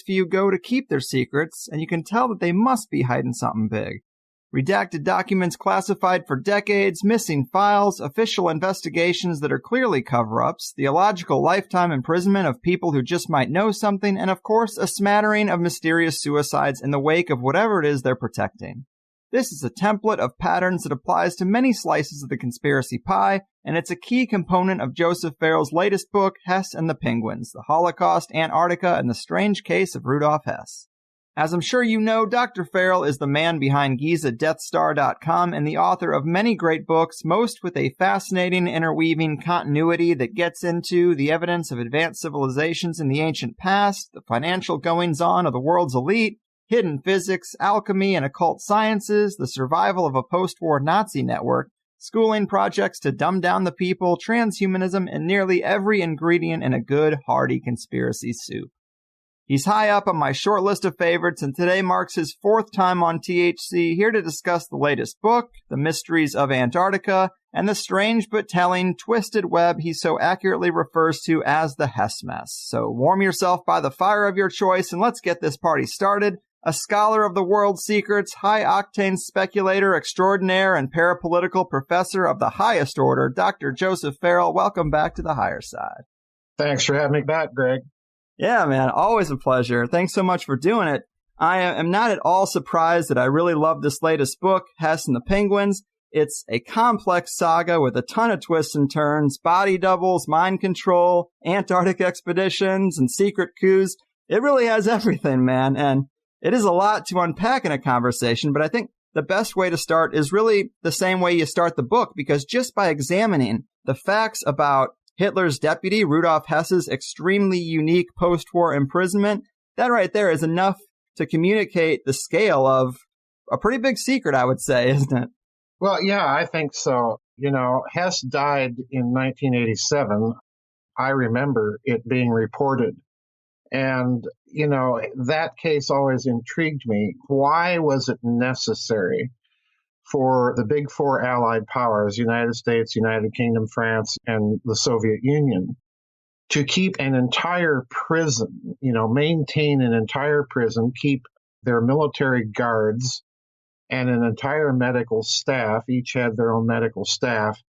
few go to keep their secrets, and you can tell that they must be hiding something big. Redacted documents classified for decades, missing files, official investigations that are clearly cover-ups, the illogical lifetime imprisonment of people who just might know something, and of course a smattering of mysterious suicides in the wake of whatever it is they're protecting. This is a template of patterns that applies to many slices of the conspiracy pie, and it's a key component of Joseph Farrell's latest book, Hess and the Penguins, The Holocaust, Antarctica, and the Strange Case of Rudolf Hess. As I'm sure you know, Dr. Farrell is the man behind GizaDeathStar.com and the author of many great books, most with a fascinating interweaving continuity that gets into the evidence of advanced civilizations in the ancient past, the financial goings-on of the world's elite, hidden physics, alchemy, and occult sciences, the survival of a post-war Nazi network, schooling projects to dumb down the people, transhumanism, and nearly every ingredient in a good, hearty conspiracy soup. He's high up on my short list of favorites, and today marks his 4th time on THC, here to discuss the latest book, The Mysteries of Antarctica, and the strange but telling twisted web he so accurately refers to as the Hess Mess. So warm yourself by the fire of your choice, and let's get this party started. A scholar of the world's secrets, high-octane speculator extraordinaire, and parapolitical professor of the highest order, Dr. Joseph Farrell, welcome back to the Higher Side. Thanks for having me back, Greg. Yeah, man, always a pleasure. Thanks so much for doing it. I am not at all surprised that I really love this latest book, Hess and the Penguins. It's a complex saga with a ton of twists and turns, body doubles, mind control, Antarctic expeditions, and secret coups. It really has everything, man, and it is a lot to unpack in a conversation, but I think the best way to start is really the same way you start the book, because just by examining the facts about Hitler's deputy, Rudolf Hess's extremely unique post-war imprisonment, that right there is enough to communicate the scale of a pretty big secret, I would say, isn't it? Well, yeah, I think so. You know, Hess died in 1987. I remember it being reported. And, you know, that case always intrigued me. Why was it necessary for the big 4 allied powers, United States, United Kingdom, France, and the Soviet Union, to keep an entire prison, you know, maintain an entire prison, keep their military guards and an entire medical staff, each had their own medical staff?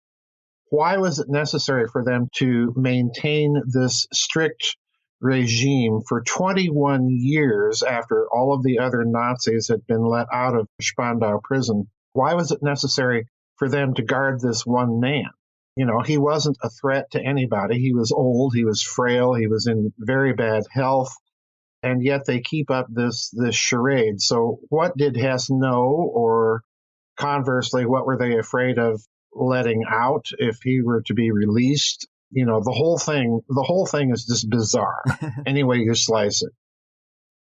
Why was it necessary for them to maintain this strict regime for 21 years after all of the other Nazis had been let out of Spandau prison? Why was it necessary for them to guard this one man? You know, he wasn't a threat to anybody. He was old, he was frail, he was in very bad health, and yet they keep up this charade. So what did Hess know, or conversely, what were they afraid of letting out if he were to be released? You know, the whole thing is just bizarre, any way you slice it.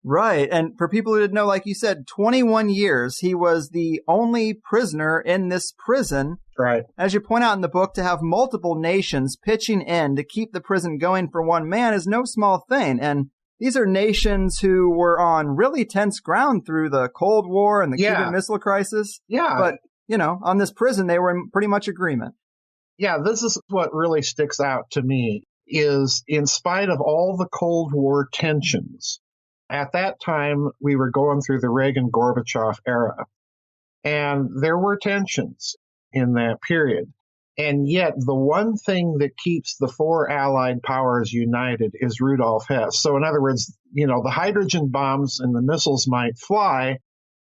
Right. And for people who didn't know, like you said, 21 years, he was the only prisoner in this prison. Right. As you point out in the book, to have multiple nations pitching in to keep the prison going for one man is no small thing. And these are nations who were on really tense ground through the Cold War and the Cuban Missile Crisis. Yeah. But, you know, on this prison, they were in pretty much agreement. Yeah, this is what really sticks out to me, is in spite of all the Cold War tensions, at that time, we were going through the Reagan-Gorbachev era, and there were tensions in that period. And yet, the one thing that keeps the 4 allied powers united is Rudolf Hess. So in other words, you know, the hydrogen bombs and the missiles might fly,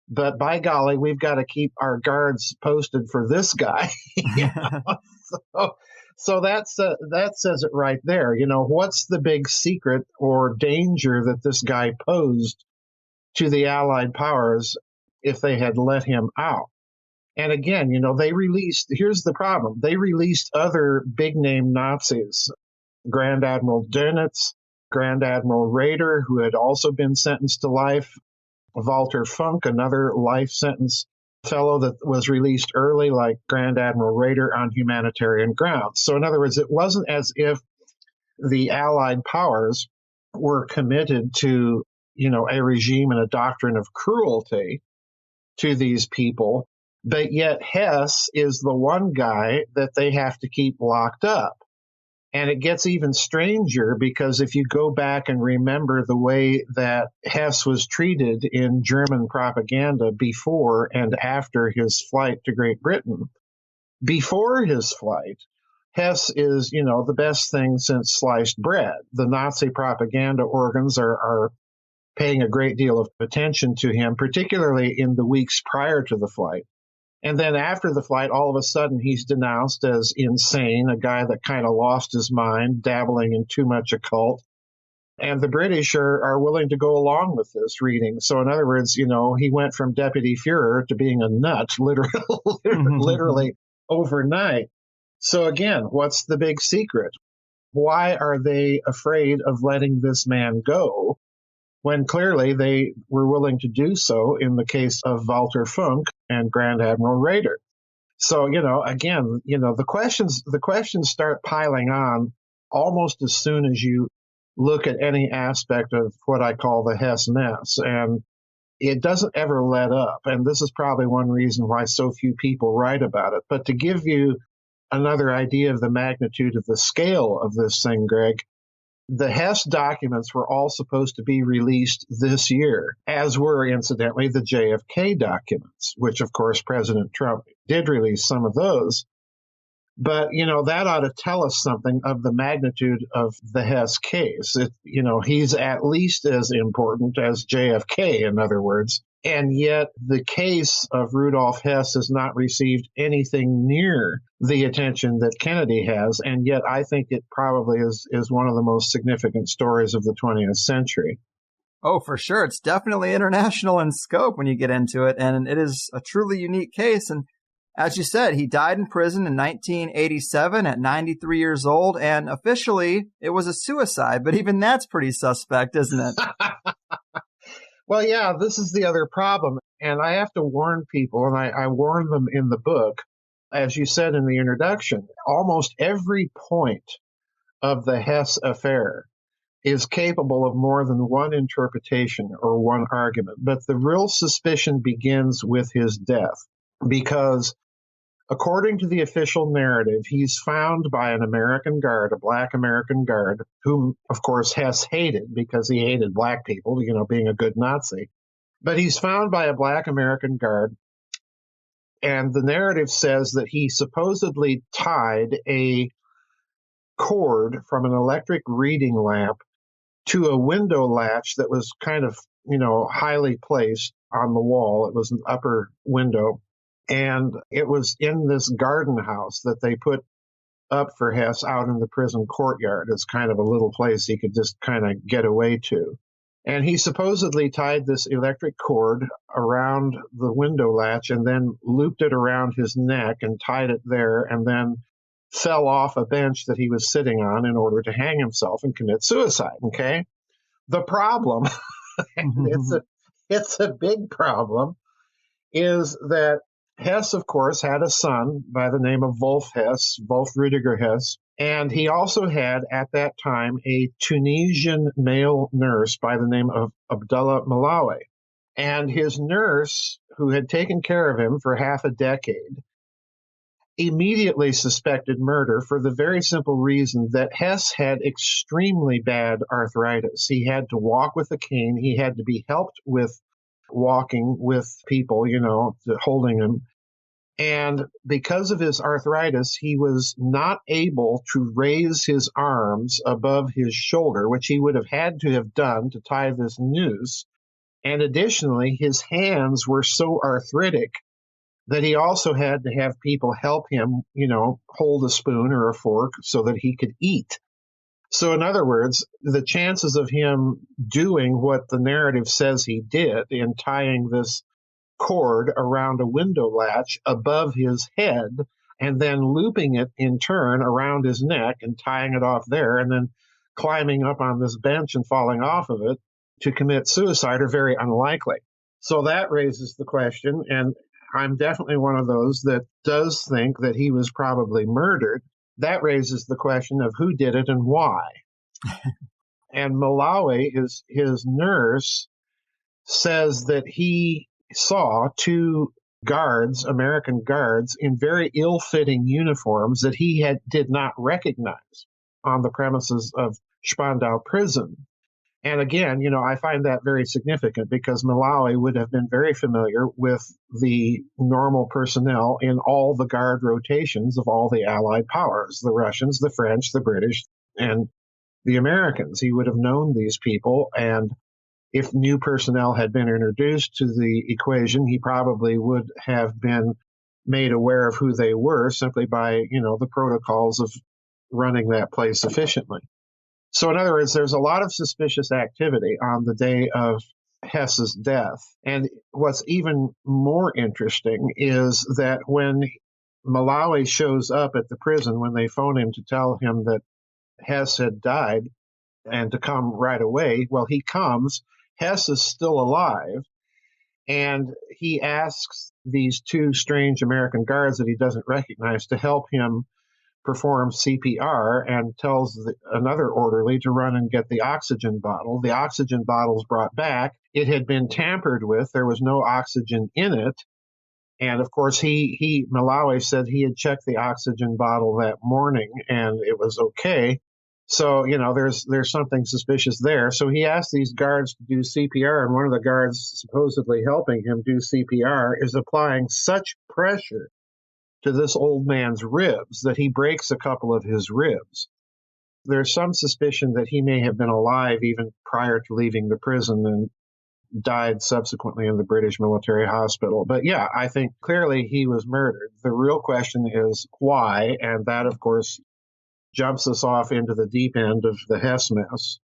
but by golly, we've got to keep our guards posted for this guy. So that says it right there. You know, what's the big secret or danger that this guy posed to the Allied powers if they had let him out? And again, you know, here's the problem. They released other big-name Nazis, Grand Admiral Dönitz, Grand Admiral Raeder, who had also been sentenced to life, Walter Funk, another life sentence fellow that was released early, like Grand Admiral Raeder, on humanitarian grounds. So in other words, it wasn't as if the Allied powers were committed to, you know, a regime and a doctrine of cruelty to these people, but yet Hess is the one guy that they have to keep locked up. And it gets even stranger because if you go back and remember the way that Hess was treated in German propaganda before and after his flight to Great Britain, before his flight, Hess is, the best thing since sliced bread. The Nazi propaganda organs are paying a great deal of attention to him, particularly in the weeks prior to the flight. And then after the flight, all of a sudden, he's denounced as insane, a guy that kind of lost his mind, dabbling in too much occult. And the British are willing to go along with this reading. So in other words, he went from deputy Führer to being a nut, literally overnight. So again, what's the big secret? Why are they afraid of letting this man go when clearly they were willing to do so in the case of Walter Funk and Grand Admiral Raeder? So, again, the questions start piling on almost as soon as you look at any aspect of what I call the Hess mess. And it doesn't ever let up. And this is probably one reason why so few people write about it. But to give you another idea of the magnitude of the scale of this thing, Greg, the Hess documents were all supposed to be released this year, as were, incidentally, the JFK documents, which, of course, President Trump did release some of those. But, that ought to tell us something of the magnitude of the Hess case. He's at least as important as JFK, in other words. And yet the case of Rudolf Hess has not received anything near the attention that Kennedy has. And yet I think it probably is one of the most significant stories of the 20th century. Oh, for sure. It's definitely international in scope when you get into it. And it is a truly unique case. And as you said, he died in prison in 1987 at 93 years old, and officially it was a suicide, but even that's pretty suspect, isn't it? Well, yeah, this is the other problem, and I have to warn people, and I warn them in the book, as you said in the introduction, almost every point of the Hess affair is capable of more than one interpretation or one argument, but the real suspicion begins with his death, because according to the official narrative, he's found by an American guard, a black American guard, whom, of course, Hess hated because he hated black people, being a good Nazi. But he's found by a black American guard, and the narrative says that he supposedly tied a cord from an electric reading lamp to a window latch that was kind of, highly placed on the wall. It was an upper window. And it was in this garden house that they put up for Hess out in the prison courtyard as kind of a little place he could just kind of get away to. And he supposedly tied this electric cord around the window latch and then looped it around his neck and tied it there and then fell off a bench that he was sitting on in order to hang himself and commit suicide. Okay. The problem, it's a big problem, is that Hess, of course, had a son by the name of Wolf Rudiger Hess, and he also had, at that time, a Tunisian male nurse by the name of Abdullah Malawi. And his nurse, who had taken care of him for half a decade, immediately suspected murder for the very simple reason that Hess had extremely bad arthritis. He had to walk with a cane. He had to be helped with walking with people, holding him. And because of his arthritis, he was not able to raise his arms above his shoulder, which he would have had to have done to tie this noose. And additionally, his hands were so arthritic that he also had to have people help him, hold a spoon or a fork so that he could eat. So in other words, the chances of him doing what the narrative says he did in tying this cord around a window latch above his head and then looping it in turn around his neck and tying it off there and then climbing up on this bench and falling off of it to commit suicide are very unlikely. So that raises the question, and I'm definitely one of those that does think that he was probably murdered. That raises the question of who did it and why. And Malawi, his nurse, says that he saw two guards, American guards, in very ill-fitting uniforms that he did not recognize on the premises of Spandau prison. And again, I find that very significant because Malawi would have been very familiar with the normal personnel in all the guard rotations of all the Allied powers, the Russians, the French, the British, and the Americans. He would have known these people, and if new personnel had been introduced to the equation, he probably would have been made aware of who they were simply by, the protocols of running that place efficiently. So in other words, there's a lot of suspicious activity on the day of Hess's death. And what's even more interesting is that when Malawi shows up at the prison, when they phone him to tell him that Hess had died and to come right away, well, he comes. Hess is still alive. And he asks these two strange American guards that he doesn't recognize to help him perform CPR and tells another orderly to run and get the oxygen bottle. The oxygen bottle's brought back. It had been tampered with. There was no oxygen in it. And of course, Malawi said he had checked the oxygen bottle that morning and it was okay. So, there's something suspicious there. So he asked these guards to do CPR, and one of the guards supposedly helping him do CPR is applying such pressure to this old man's ribs that he breaks a couple of his ribs. There's some suspicion that he may have been alive even prior to leaving the prison and died subsequently in the British military hospital. But yeah, I think clearly he was murdered. The real question is why, and that, of course, jumps us off into the deep end of the Hess mess.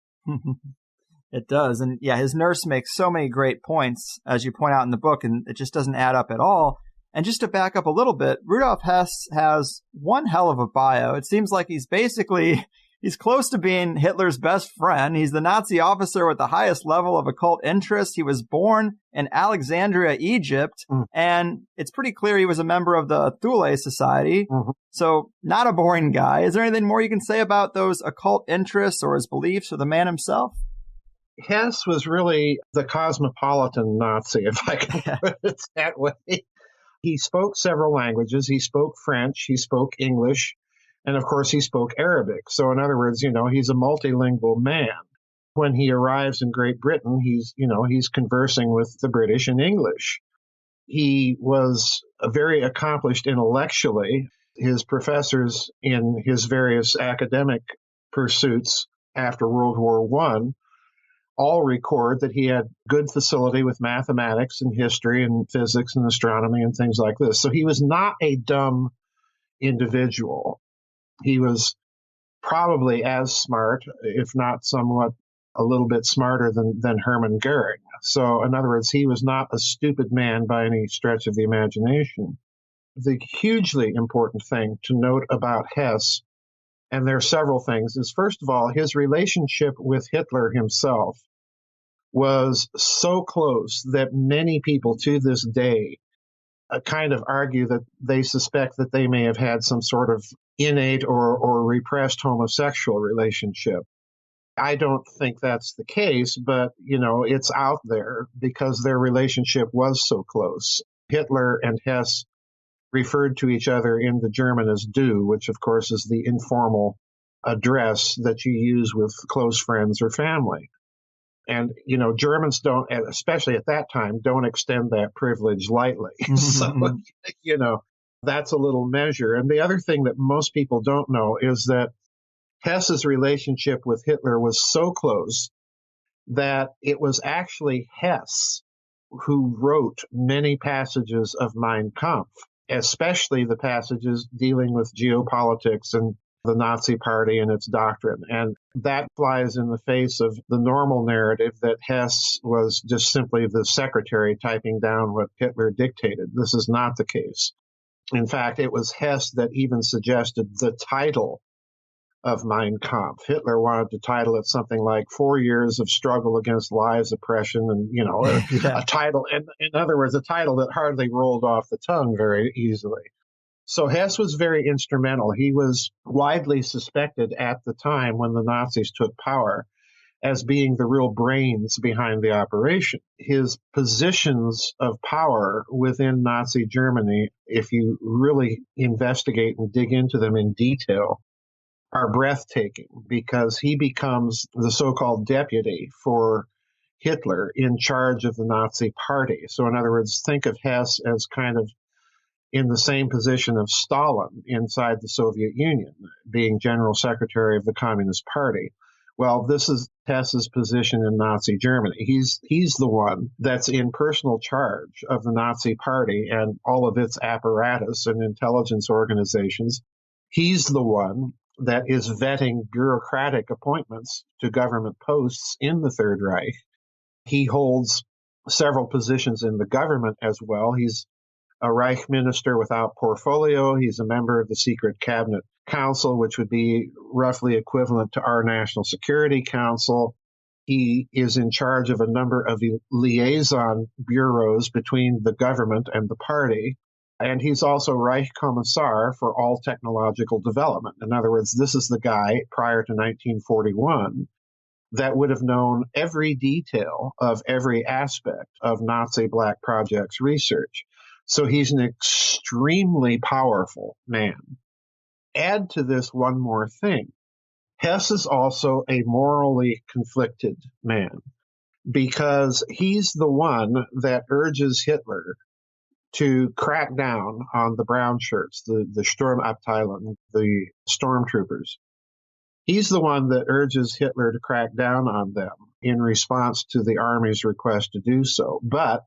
It does. And yeah, his nurse makes so many great points, as you point out in the book, and it just doesn't add up at all. And just to back up a little bit, Rudolf Hess has one hell of a bio. It seems like he's close to being Hitler's best friend. He's the Nazi officer with the highest level of occult interest. He was born in Alexandria, Egypt, and it's pretty clear he was a member of the Thule Society. So not a boring guy. Is there anything more you can say about those occult interests or his beliefs or the man himself? Hess was really the cosmopolitan Nazi, if I can put it that way. He spoke several languages. He spoke French, he spoke English, and of course he spoke Arabic. So in other words, he's a multilingual man. When he arrives in Great Britain, he's conversing with the British in English. He was very accomplished intellectually. His professors in his various academic pursuits after World War I all record that he had good facility with mathematics and history and physics and astronomy and things like this. So he was not a dumb individual. He was probably as smart, if not somewhat a little bit smarter than Hermann Goering. So in other words, he was not a stupid man by any stretch of the imagination. The hugely important thing to note about Hess, and there are several things, is first of all, his relationship with Hitler himself was so close that many people to this day kind of argue that they suspect that they may have had some sort of innate or repressed homosexual relationship. I don't think that's the case, but, it's out there because their relationship was so close. Hitler and Hess referred to each other in the German as du, which of course is the informal address that you use with close friends or family. And, Germans don't, especially at that time, don't extend that privilege lightly. So, that's a little measure. And the other thing that most people don't know is that Hess's relationship with Hitler was so close that it was actually Hess who wrote many passages of Mein Kampf, especially the passages dealing with geopolitics and the Nazi Party and its doctrine. And that flies in the face of the normal narrative that Hess was just simply the secretary typing down what Hitler dictated. This is not the case. In fact, it was Hess that even suggested the title of Mein Kampf. Hitler wanted to title it something like 4 Years of Struggle Against Lies, Oppression, and, a title, in other words, a title that hardly rolled off the tongue very easily. So Hess was very instrumental. He was widely suspected at the time when the Nazis took power as being the real brains behind the operation. His positions of power within Nazi Germany, if you really investigate and dig into them in detail, are breathtaking because he becomes the so-called deputy for Hitler in charge of the Nazi Party. So in other words, think of Hess as kind of in the same position of Stalin inside the Soviet Union, being general secretary of the Communist Party. Well, this is Hess's position in Nazi Germany. He's the one that's in personal charge of the Nazi Party and all of its apparatus and intelligence organizations. He's the one that is vetting bureaucratic appointments to government posts in the Third Reich. He holds several positions in the government as well. He's a Reich minister without portfolio. He's a member of the Secret Cabinet Council, which would be roughly equivalent to our National Security Council. He is in charge of a number of liaison bureaus between the government and the party. And he's also Reich Kommissar for all technological development. In other words, this is the guy prior to 1941 that would have known every detail of every aspect of Nazi Black Project's research. So he's an extremely powerful man. Add to this one more thing. Hess is also a morally conflicted man because he's the one that urges Hitler to crack down on the brown shirts, the Sturmabteilung, the stormtroopers. He's the one that urges Hitler to crack down on them in response to the army's request to do so. But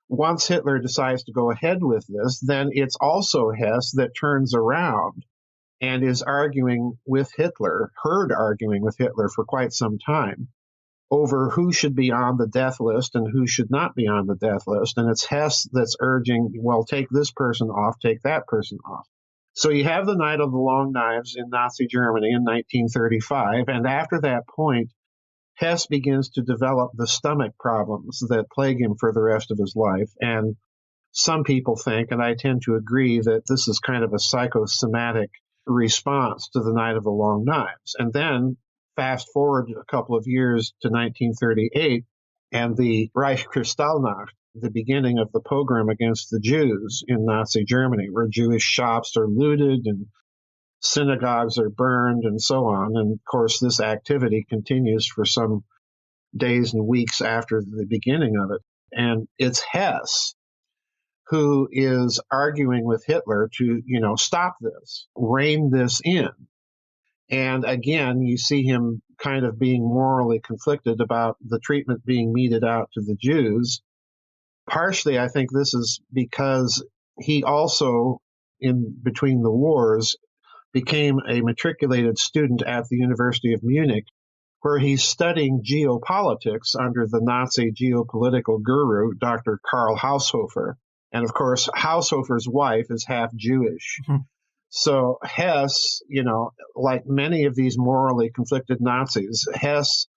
once Hitler decides to go ahead with this, then it's also Hess that turns around and is arguing with Hitler, heard arguing with Hitler for quite some time over who should be on the death list and who should not be on the death list. And it's Hess that's urging, well, take this person off, take that person off. So you have the Night of the Long Knives in Nazi Germany in 1935. And after that point, Hess begins to develop the stomach problems that plague him for the rest of his life. And some people think, and I tend to agree, that this is kind of a psychosomatic response to the Night of the Long Knives. And then fast forward a couple of years to 1938 and the Reichskristallnacht, the beginning of the pogrom against the Jews in Nazi Germany, where Jewish shops are looted and synagogues are burned and so on. And of course, this activity continues for some days and weeks after the beginning of it. And it's Hess who is arguing with Hitler to, stop this, rein this in. And again, you see him kind of being morally conflicted about the treatment being meted out to the Jews. Partially, I think this is because he also, in between the wars, became a matriculated student at the University of Munich, where he's studying geopolitics under the Nazi geopolitical guru, Dr. Karl Haushofer. And of course, Haushofer's wife is half Jewish. Mm-hmm. So Hess, like many of these morally conflicted Nazis, Hess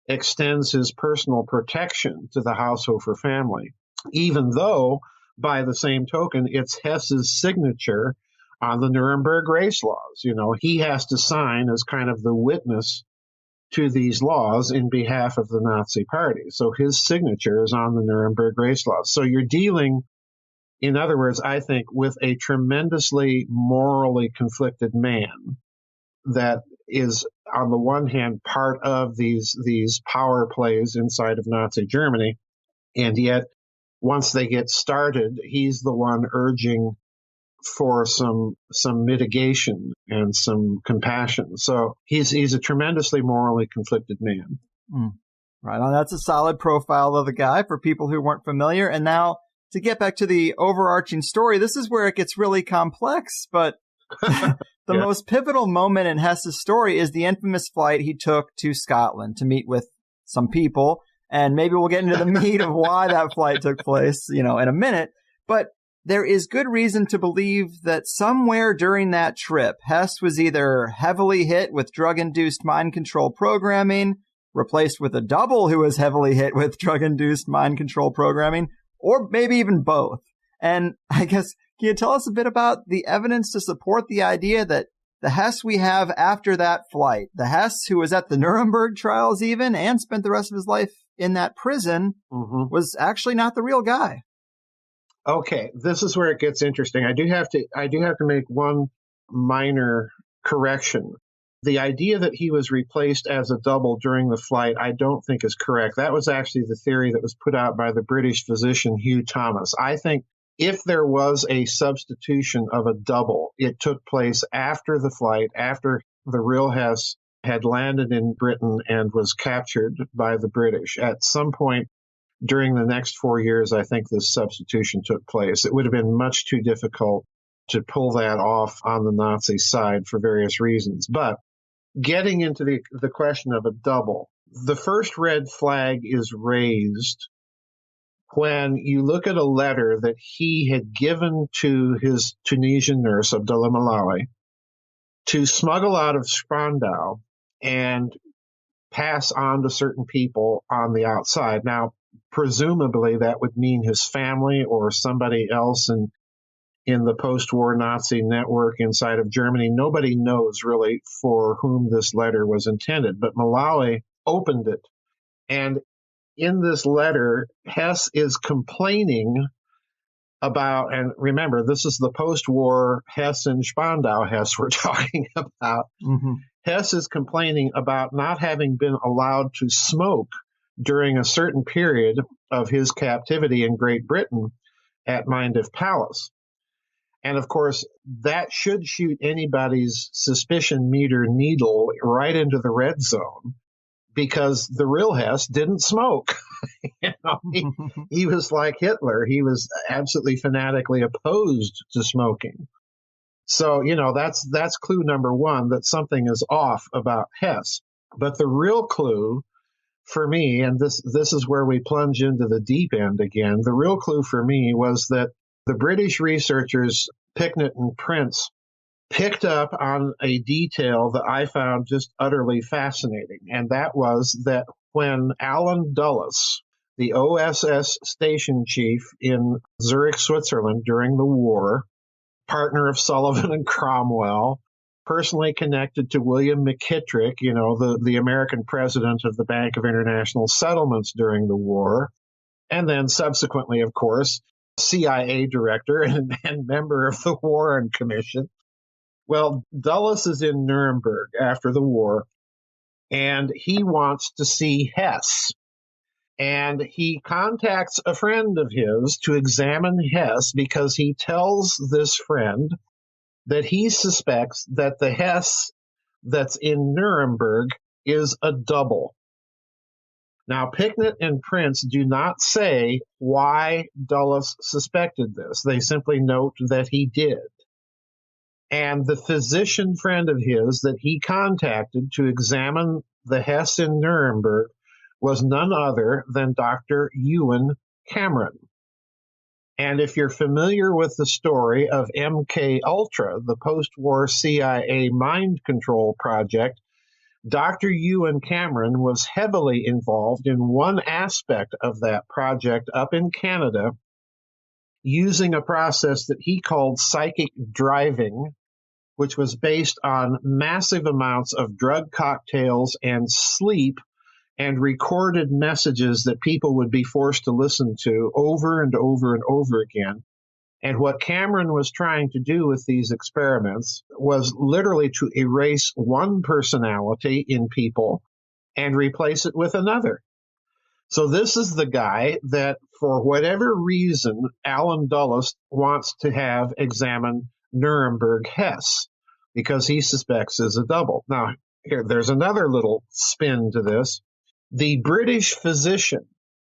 extends his personal protection to the Haushofer family, even though, by the same token, it's Hess's signature on the Nuremberg race laws. He has to sign as kind of the witness to these laws in behalf of the Nazi Party. So his signature is on the Nuremberg race laws. So you're dealing, in other words, I think, with a tremendously morally conflicted man that is, on the one hand, part of these power plays inside of Nazi Germany, and yet once they get started, he's the one urging for some mitigation and some compassion. So he's a tremendously morally conflicted man. Right on. That's a solid profile of the guy for people who weren't familiar. And now to get back to the overarching story, this is where it gets really complex, but the most pivotal moment in Hess's story is the infamous flight he took to Scotland to meet with some people. And maybe we'll get into the meat of why that flight took place, in a minute. But there is good reason to believe that somewhere during that trip, Hess was either heavily hit with drug-induced mind control programming, replaced with a double who was heavily hit with drug-induced mind control programming, or maybe even both. And I guess, can you tell us a bit about the evidence to support the idea that the Hess we have after that flight, the Hess who was at the Nuremberg trials even and spent the rest of his life in that prison, was actually not the real guy? Okay, this is where it gets interesting. I do have to make one minor correction. The idea that he was replaced as a double during the flight, I don't think is correct. That was actually the theory that was put out by the British physician Hugh Thomas. I think if there was a substitution of a double, it took place after the flight, after the real Hess had landed in Britain and was captured by the British. At some point during the next 4 years, I think this substitution took place. It would have been much too difficult to pull that off on the Nazi side for various reasons. But getting into the question of a double, the first red flag is raised when you look at a letter that he had given to his Tunisian nurse, Abdullah Malawi, to smuggle out of Spandau and pass on to certain people on the outside. Now, presumably that would mean his family or somebody else in the post-war Nazi network inside of Germany. Nobody knows really for whom this letter was intended, but Malawi opened it. And in this letter, Hess is complaining about, and remember, this is the post-war Hess and Spandau Hess we're talking about. Mm-hmm. Hess is complaining about not having been allowed to smoke during a certain period of his captivity in Great Britain at Mindef Palace. And of course, that should shoot anybody's suspicion meter needle right into the red zone, because the real Hess didn't smoke. He was like Hitler. He was absolutely fanatically opposed to smoking. So, that's clue number one, that something is off about Hess. But the real clue for me, and this is where we plunge into the deep end again, the real clue for me was that the British researchers, Picknett and Prince, picked up on a detail that I found just utterly fascinating. And that was that when Alan Dulles, the OSS station chief in Zurich, Switzerland during the war, partner of Sullivan and Cromwell, personally connected to William McKittrick, the American president of the Bank of International Settlements during the war, and then subsequently, of course, CIA director and member of the Warren Commission. Well, Dulles is in Nuremberg after the war, and he wants to see Hess. And he contacts a friend of his to examine Hess because he tells this friend that he suspects that the Hess that's in Nuremberg is a double. Now, Picknett and Prince do not say why Dulles suspected this. They simply note that he did. And the physician friend of his that he contacted to examine the Hess in Nuremberg was none other than Dr. Ewan Cameron. And if you're familiar with the story of MK Ultra, the post-war CIA mind control project, Dr. Ewan Cameron was heavily involved in one aspect of that project up in Canada, using a process that he called psychic driving, which was based on massive amounts of drug cocktails and sleep and recorded messages that people would be forced to listen to over and over and over again. And what Cameron was trying to do with these experiments was literally to erase one personality in people and replace it with another. So this is the guy that, for whatever reason, Alan Dulles wants to have examine Nuremberg Hess, because he suspects is a double. Now, there's another little spin to this. The British physician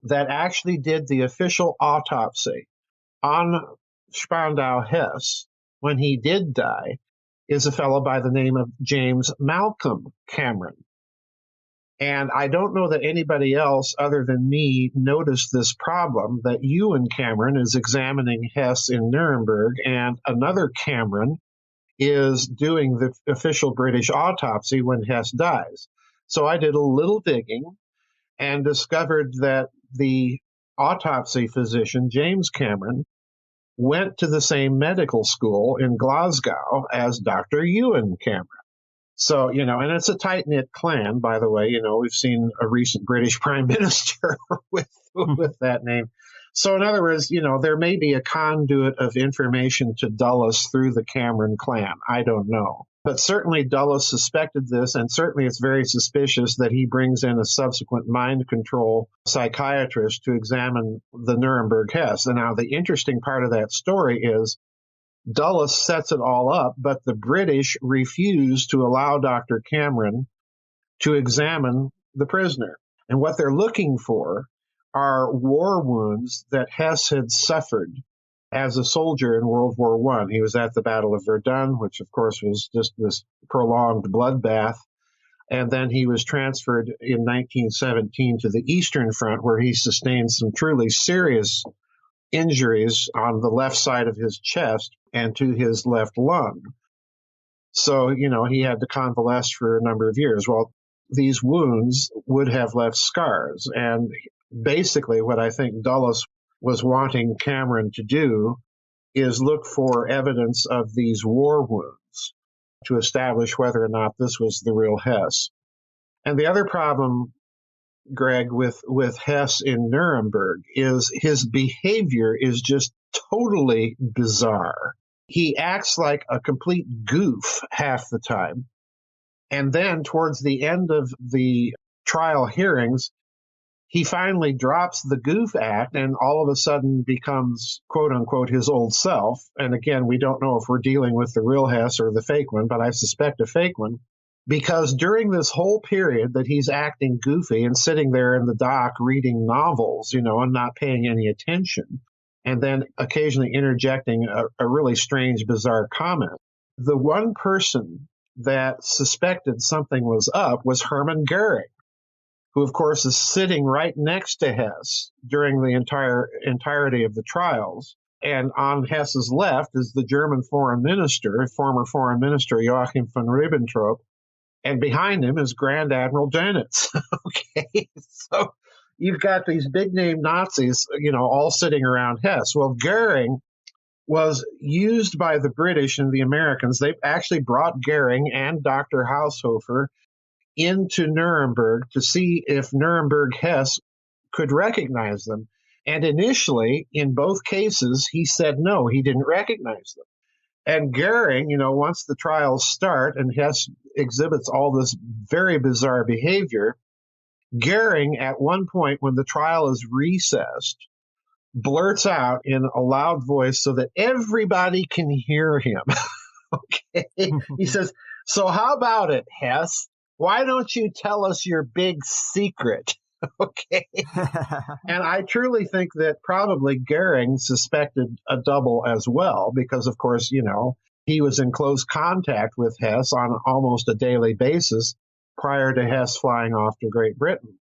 that actually did the official autopsy on Spandau Hess, when he did die, is a fellow by the name of James Malcolm Cameron. And I don't know that anybody else other than me noticed this problem, that Ewan Cameron is examining Hess in Nuremberg and another Cameron is doing the official British autopsy when Hess dies. So I did a little digging and discovered that the autopsy physician, James Cameron, went to the same medical school in Glasgow as Dr. Ewan Cameron. So, and it's a tight-knit clan, by the way. We've seen a recent British prime minister with that name. So in other words, there may be a conduit of information to Dulles through the Cameron clan. I don't know. But certainly Dulles suspected this, and certainly it's very suspicious that he brings in a subsequent mind control psychiatrist to examine the Nuremberg Hess. And now the interesting part of that story is Dulles sets it all up, but the British refuse to allow Dr. Cameron to examine the prisoner. And what they're looking for are war wounds that Hess had suffered as a soldier in World War I. He was at the Battle of Verdun, which of course was just this prolonged bloodbath. And then he was transferred in 1917 to the Eastern Front, where he sustained some truly serious injuries on the left side of his chest and to his left lung. So, he had to convalesce for a number of years. Well, these wounds would have left scars. And basically what I think Dulles was wanting Cameron to do is look for evidence of these war wounds to establish whether or not this was the real Hess. And the other problem, Greg, with Hess in Nuremberg is his behavior is just totally bizarre. He acts like a complete goof half the time. And then towards the end of the trial hearings, he finally drops the goof act and all of a sudden becomes, quote unquote, his old self. And again, we don't know if we're dealing with the real Hess or the fake one, but I suspect a fake one, because during this whole period that he's acting goofy and sitting there in the dock reading novels, and not paying any attention, and then occasionally interjecting a really strange, bizarre comment, the one person that suspected something was up was Hermann Goering, who, of course, is sitting right next to Hess during the entirety of the trials. And on Hess's left is the German former foreign minister Joachim von Ribbentrop, and behind him is Grand Admiral Dönitz. Okay, so you've got these big-name Nazis, all sitting around Hess. Well, Goering was used by the British and the Americans. They actually brought Goering and Dr. Haushofer into Nuremberg to see if Nuremberg Hess could recognize them. And initially, in both cases, he said no, he didn't recognize them. And Goering, once the trials start and Hess exhibits all this very bizarre behavior, Goering, at one point when the trial is recessed, blurts out in a loud voice so that everybody can hear him. Okay. He says, "So how about it, Hess? Why don't you tell us your big secret?" Okay. And I truly think that probably Goering suspected a double as well, because, of course, he was in close contact with Hess on almost a daily basis prior to Hess flying off to Great Britain.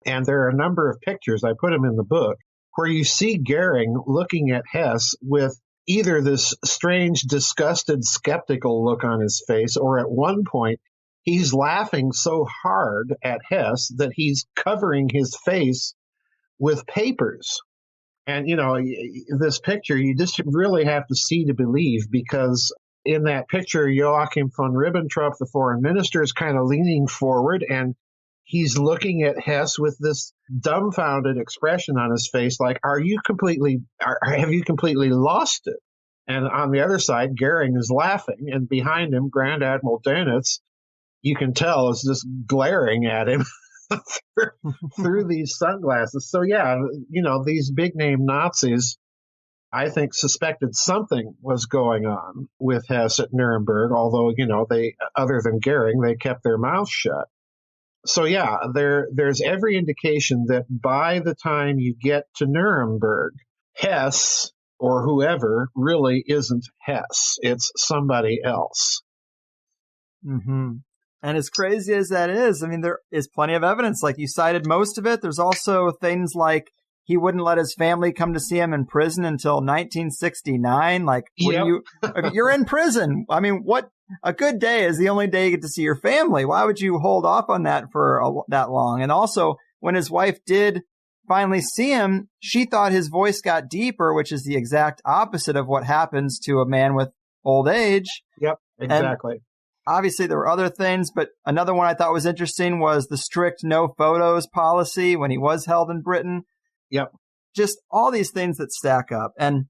And there are a number of pictures, I put them in the book, where you see Goering looking at Hess with either this strange, disgusted, skeptical look on his face, or at one point, he's laughing so hard at Hess that he's covering his face with papers. And, this picture, you just really have to see to believe, because in that picture, Joachim von Ribbentrop, the foreign minister, is kind of leaning forward and he's looking at Hess with this dumbfounded expression on his face, like, have you completely lost it? And on the other side, Goering is laughing, and behind him, Grand Admiral Dönitz, you can tell, is just glaring at him through these sunglasses. So yeah, these big name Nazis, I think, suspected something was going on with Hess at Nuremberg, although, they, other than Goering, they kept their mouths shut. So yeah, there's every indication that by the time you get to Nuremberg, Hess or whoever really isn't Hess. It's somebody else. Mm-hmm. And as crazy as that is, there is plenty of evidence. Like you cited most of it. There's also things like he wouldn't let his family come to see him in prison until 1969. Like, Yep. You're in prison. What a good day is the only day you get to see your family. Why would you hold off on that for that long? And also, when his wife did finally see him, she thought his voice got deeper, which is the exact opposite of what happens to a man with old age. Yep, exactly. And obviously, there were other things, but another one I thought was interesting was the strict no photos policy when he was held in Britain. Yep. just all these things that stack up. And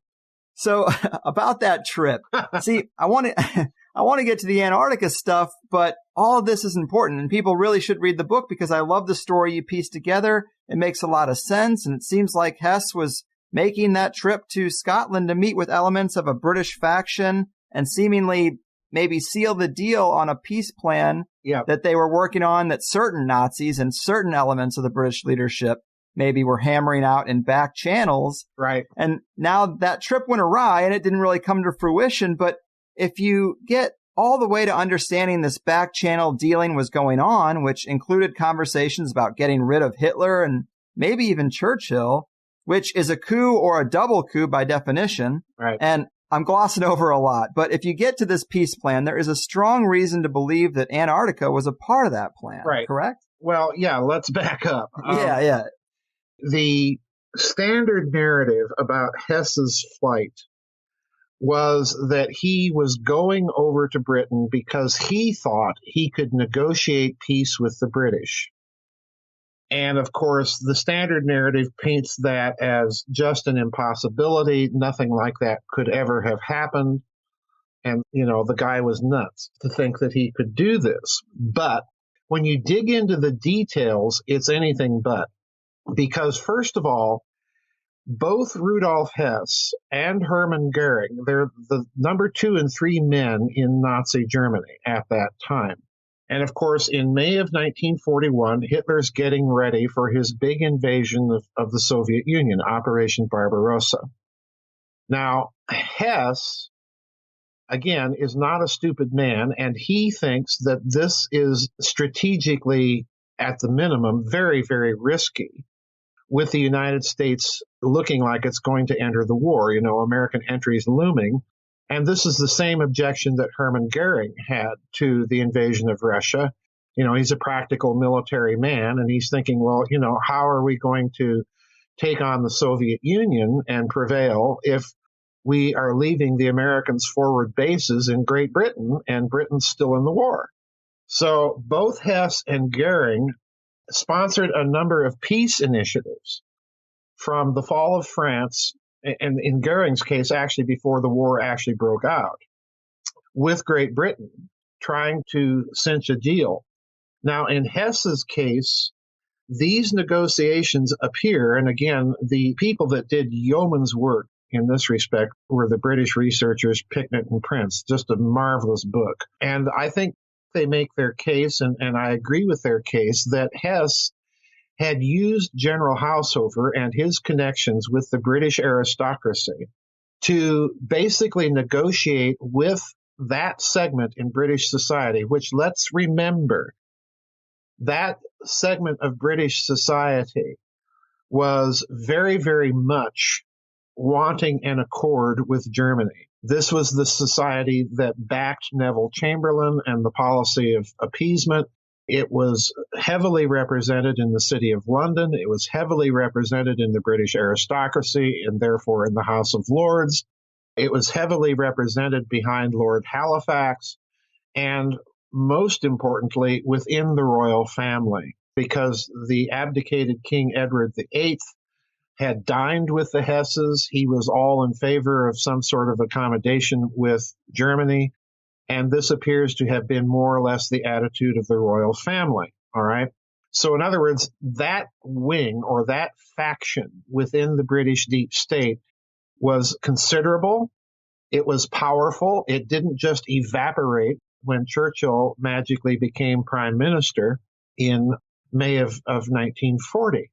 so about that trip, see, I want to get to the Antarctica stuff, but all of this is important and people really should read the book because I love the story you pieced together. It makes a lot of sense. And it seems like Hess was making that trip to Scotland to meet with elements of a British faction and seemingly maybe seal the deal on a peace plan that they were working on that certain Nazis and certain elements of the British leadership maybe were hammering out in back channels. Right. And now that trip went awry and it didn't really come to fruition. But if you get all the way to understanding this back channel dealing was going on, which included conversations about getting rid of Hitler and maybe even Churchill, which is a coup or a double coup by definition. Right. And I'm glossing over a lot, but if you get to this peace plan, there is a strong reason to believe that Antarctica was a part of that plan. Right. Correct? Well, yeah, let's back up. Yeah. The standard narrative about Hess's flight was that he was going over to Britain because he thought he could negotiate peace with the British. And of course, the standard narrative paints that as just an impossibility. Nothing like that could ever have happened. And, the guy was nuts to think that he could do this. But when you dig into the details, it's anything but. Because first of all, both Rudolf Hess and Hermann Goering, they're the number 2 and 3 men in Nazi Germany at that time. And of course, in May of 1941, Hitler's getting ready for his big invasion of the Soviet Union, Operation Barbarossa. Now, Hess, again, is not a stupid man, and he thinks that this is strategically, at the minimum, very, very risky, with the United States looking like it's going to enter the war, American entry is looming. And this is the same objection that Hermann Goering had to the invasion of Russia. He's a practical military man, and he's thinking, well, how are we going to take on the Soviet Union and prevail if we are leaving the Americans' forward bases in Great Britain and Britain's still in the war? So both Hess and Goering sponsored a number of peace initiatives from the fall of France, and in Goering's case, actually before the war actually broke out, with Great Britain, trying to cinch a deal. Now, in Hess's case, these negotiations appear, and again, the people that did yeoman's work in this respect were the British researchers Picknett and Prince, just a marvelous book. And I think they make their case, and I agree with their case, that Hess had used General Haushofer and his connections with the British aristocracy to basically negotiate with that segment in British society, which, let's remember, that segment of British society was very, very much wanting an accord with Germany. This was the society that backed Neville Chamberlain and the policy of appeasement. It was heavily represented in the City of London. It was heavily represented in the British aristocracy and therefore in the House of Lords. It was heavily represented behind Lord Halifax and, most importantly, within the royal family, because the abdicated King Edward VIII had dined with the Hesses. He was all in favor of some sort of accommodation with Germany. And this appears to have been more or less the attitude of the royal family. All right. So in other words, that wing or that faction within the British deep state was considerable. It was powerful. It didn't just evaporate when Churchill magically became prime minister in May of 1940.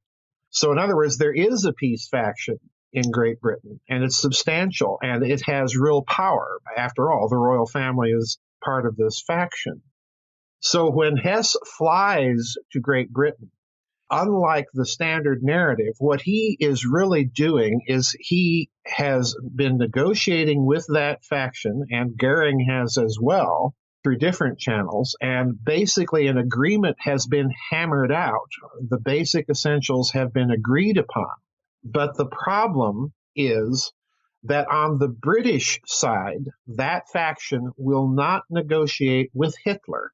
So in other words, there is a peace faction in Great Britain, and it's substantial, and it has real power. After all, the royal family is part of this faction. So when Hess flies to Great Britain, unlike the standard narrative, what he is really doing is he has been negotiating with that faction, and Goering has as well, through different channels, and basically an agreement has been hammered out. The basic essentials have been agreed upon. But the problem is that on the British side, that faction will not negotiate with Hitler.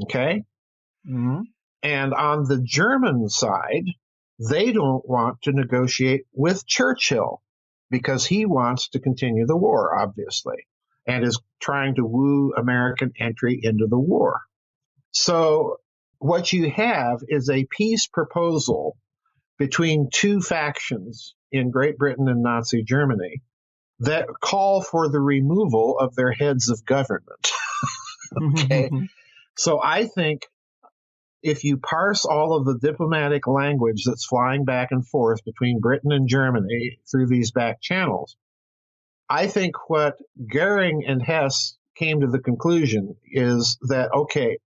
Okay? Mm-hmm. And on the German side, They don't want to negotiate with Churchill because he wants to continue the war, obviously, and is trying to woo American entry into the war. So what you have is a peace proposal between two factions in Great Britain and Nazi Germany that call for the removal of their heads of government. Okay. So I think if you parse all of the diplomatic language that's flying back and forth between Britain and Germany through these back channels, I think what Goering and Hess came to the conclusion is that, okay,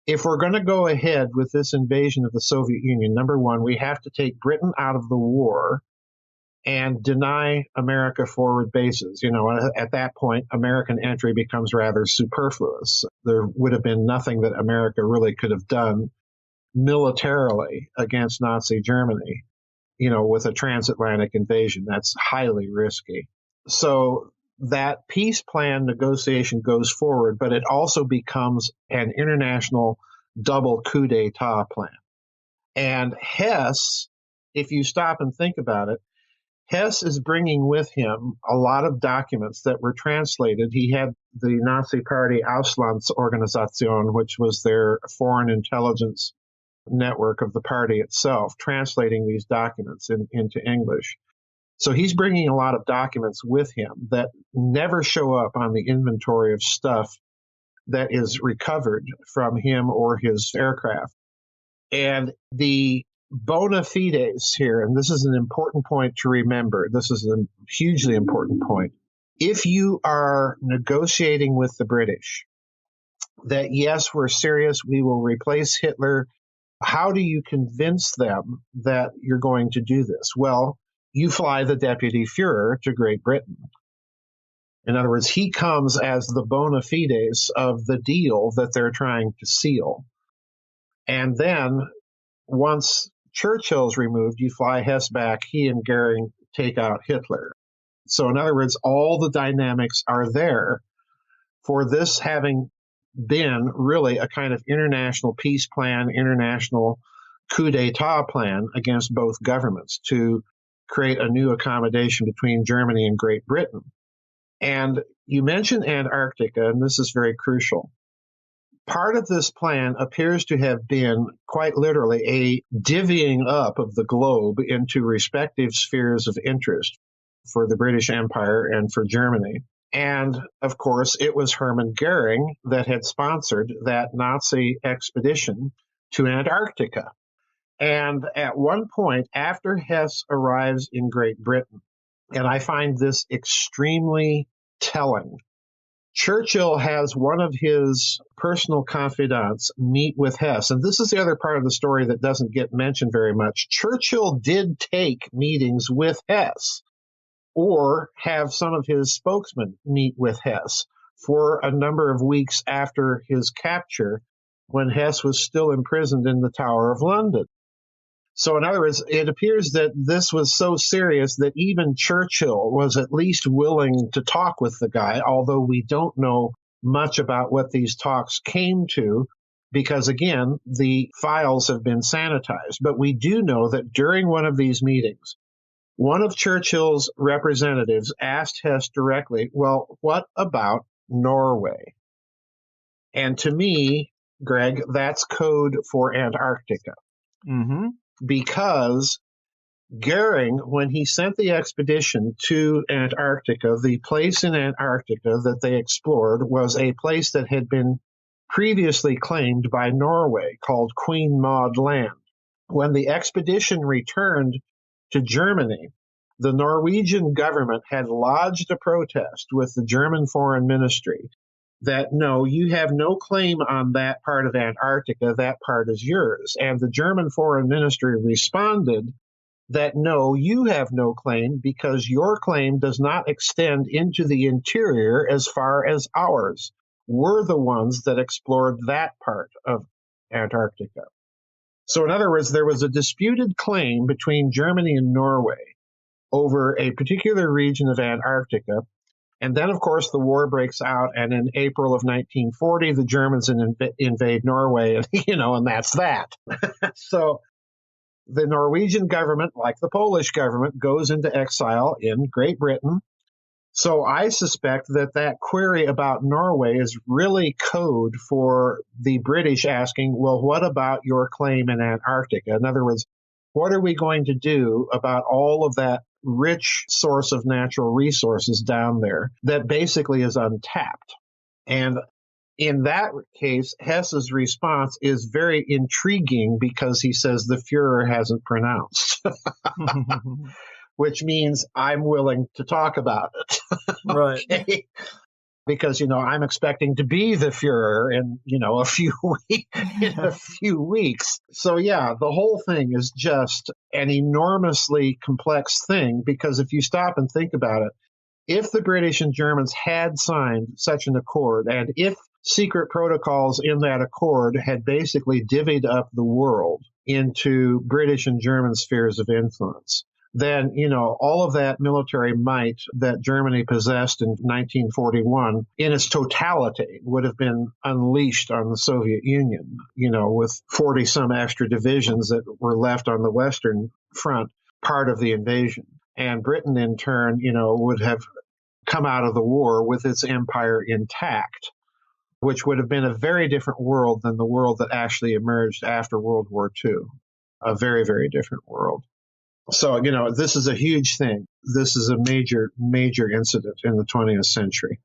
if we're going to go ahead with this invasion of the Soviet Union, number one, we have to take Britain out of the war and deny America forward bases. You know, at that point, American entry becomes rather superfluous. There would have been nothing that America really could have done militarily against Nazi Germany, you know, with a transatlantic invasion. That's highly risky. So that peace plan negotiation goes forward, but it also becomes an international double coup d'etat plan. And Hess, if you stop and think about it, Hess is bringing with him a lot of documents that were translated. He had the Nazi Party Auslandsorganisation, which was their foreign intelligence network of the party itself, translating these documents into English. So he's bringing a lot of documents with him that never show up on the inventory of stuff that is recovered from him or his aircraft. And the bona fides here, and this is an important point to remember, this is a hugely important point. If you are negotiating with the British that, yes, we're serious, we will replace Hitler, how do you convince them that you're going to do this? Well, you fly the Deputy Fuhrer to Great Britain. In other words, he comes as the bona fides of the deal that they're trying to seal. And then once Churchill's removed, you fly Hess back, he and Goering take out Hitler. So in other words, all the dynamics are there for this having been really a kind of international peace plan, international coup d'etat plan against both governments to create a new accommodation between Germany and Great Britain. And you mentioned Antarctica, and this is very crucial. Part of this plan appears to have been quite literally a divvying up of the globe into respective spheres of interest for the British Empire and for Germany. And of course, it was Hermann Goering that had sponsored that Nazi expedition to Antarctica. And at one point, after Hess arrives in Great Britain, and I find this extremely telling, Churchill has one of his personal confidants meet with Hess. And this is the other part of the story that doesn't get mentioned very much. Churchill did take meetings with Hess, or have some of his spokesmen meet with Hess for a number of weeks after his capture, when Hess was still imprisoned in the Tower of London. So in other words, it appears that this was so serious that even Churchill was at least willing to talk with the guy, although we don't know much about what these talks came to, because again, the files have been sanitized. But we do know that during one of these meetings, one of Churchill's representatives asked Hess directly, well, what about Norway? And to me, Greg, that's code for Antarctica. Mm-hmm. Because Goering, when he sent the expedition to Antarctica, the place in Antarctica that they explored was a place that had been previously claimed by Norway, called Queen Maud Land. When the expedition returned to Germany, the Norwegian government had lodged a protest with the German Foreign Ministry that, no, you have no claim on that part of Antarctica, that part is yours. And the German Foreign Ministry responded that, no, you have no claim because your claim does not extend into the interior as far as ours. We're the ones that explored that part of Antarctica. So in other words, there was a disputed claim between Germany and Norway over a particular region of Antarctica. And then, of course, the war breaks out, and in April of 1940, the Germans invade Norway, and, and that's that. So the Norwegian government, like the Polish government, goes into exile in Great Britain. So I suspect that that query about Norway is really code for the British asking, well, what about your claim in Antarctica? In other words, what are we going to do about all of that rich source of natural resources down there that basically is untapped? And in that case, Hess's response is very intriguing because he says the Fuhrer hasn't pronounced, which means I'm willing to talk about it. Right. Okay? Because, I'm expecting to be the Fuhrer in, a few weeks. So, yeah, the whole thing is just an enormously complex thing because if you stop and think about it, if the British and Germans had signed such an accord, and if secret protocols in that accord had basically divvied up the world into British and German spheres of influence, then, all of that military might that Germany possessed in 1941 in its totality would have been unleashed on the Soviet Union, with 40 some extra divisions that were left on the Western front, part of the invasion. And Britain, in turn, would have come out of the war with its empire intact, which would have been a very different world than the world that actually emerged after World War II. A very, very different world. So, this is a huge thing. This is a major, major incident in the 20th century.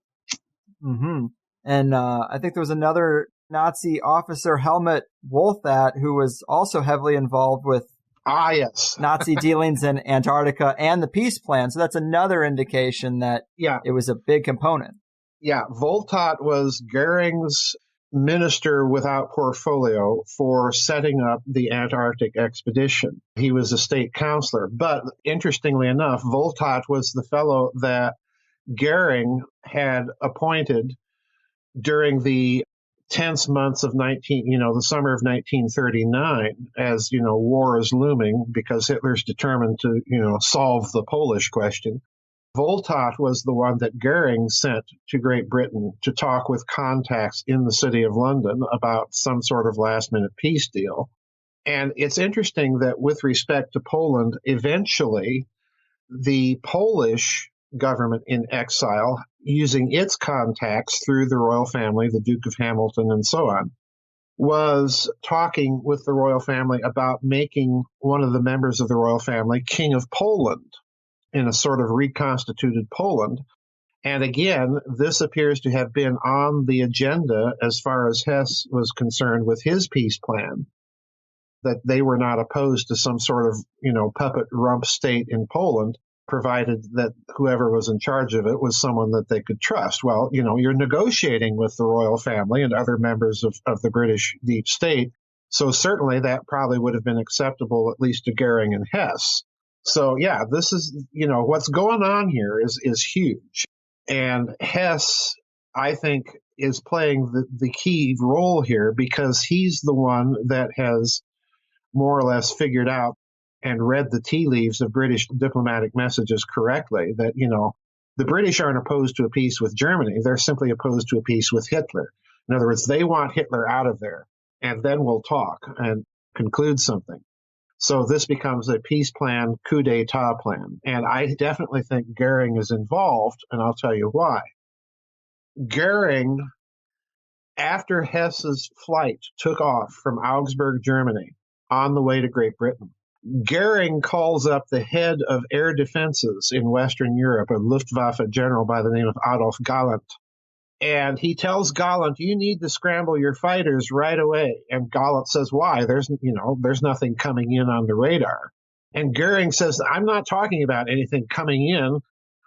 Mm-hmm. And I think there was another Nazi officer, Helmut Wolfat, who was also heavily involved with yes. Nazi dealings in Antarctica and the peace plan. So that's another indication that it was a big component. Yeah, Wolfat was Goering's minister without portfolio for setting up the Antarctic expedition. He was a state counselor. But interestingly enough, Wolfat was the fellow that Goering had appointed during the tense months of the summer of 1939, as, war is looming because Hitler's determined to, solve the Polish question. Wolfat was the one that Goering sent to Great Britain to talk with contacts in the city of London about some sort of last-minute peace deal. And it's interesting that with respect to Poland, eventually the Polish government in exile, using its contacts through the royal family, the Duke of Hamilton and so on, was talking with the royal family about making one of the members of the royal family king of Poland, in a sort of reconstituted Poland. And again, this appears to have been on the agenda as far as Hess was concerned with his peace plan, that they were not opposed to some sort of, puppet rump state in Poland, provided that whoever was in charge of it was someone that they could trust. Well, you're negotiating with the royal family and other members of the British deep state. So certainly that probably would have been acceptable, at least to Goering and Hess. So, yeah, this is, what's going on here is huge. And Hess, I think, is playing the key role here because he's the one that has more or less figured out and read the tea leaves of British diplomatic messages correctly, that, the British aren't opposed to a peace with Germany. They're simply opposed to a peace with Hitler. In other words, they want Hitler out of there, and then we'll talk and conclude something. So this becomes a peace plan, coup d'etat plan. And I definitely think Goering is involved, and I'll tell you why. Goering, after Hess's flight took off from Augsburg, Germany, on the way to Great Britain, Goering calls up the head of air defenses in Western Europe, a Luftwaffe general by the name of Adolf Galland. And he tells Gallant, you need to scramble your fighters right away. And Gallant says, why? There's nothing coming in on the radar. And Goering says, I'm not talking about anything coming in.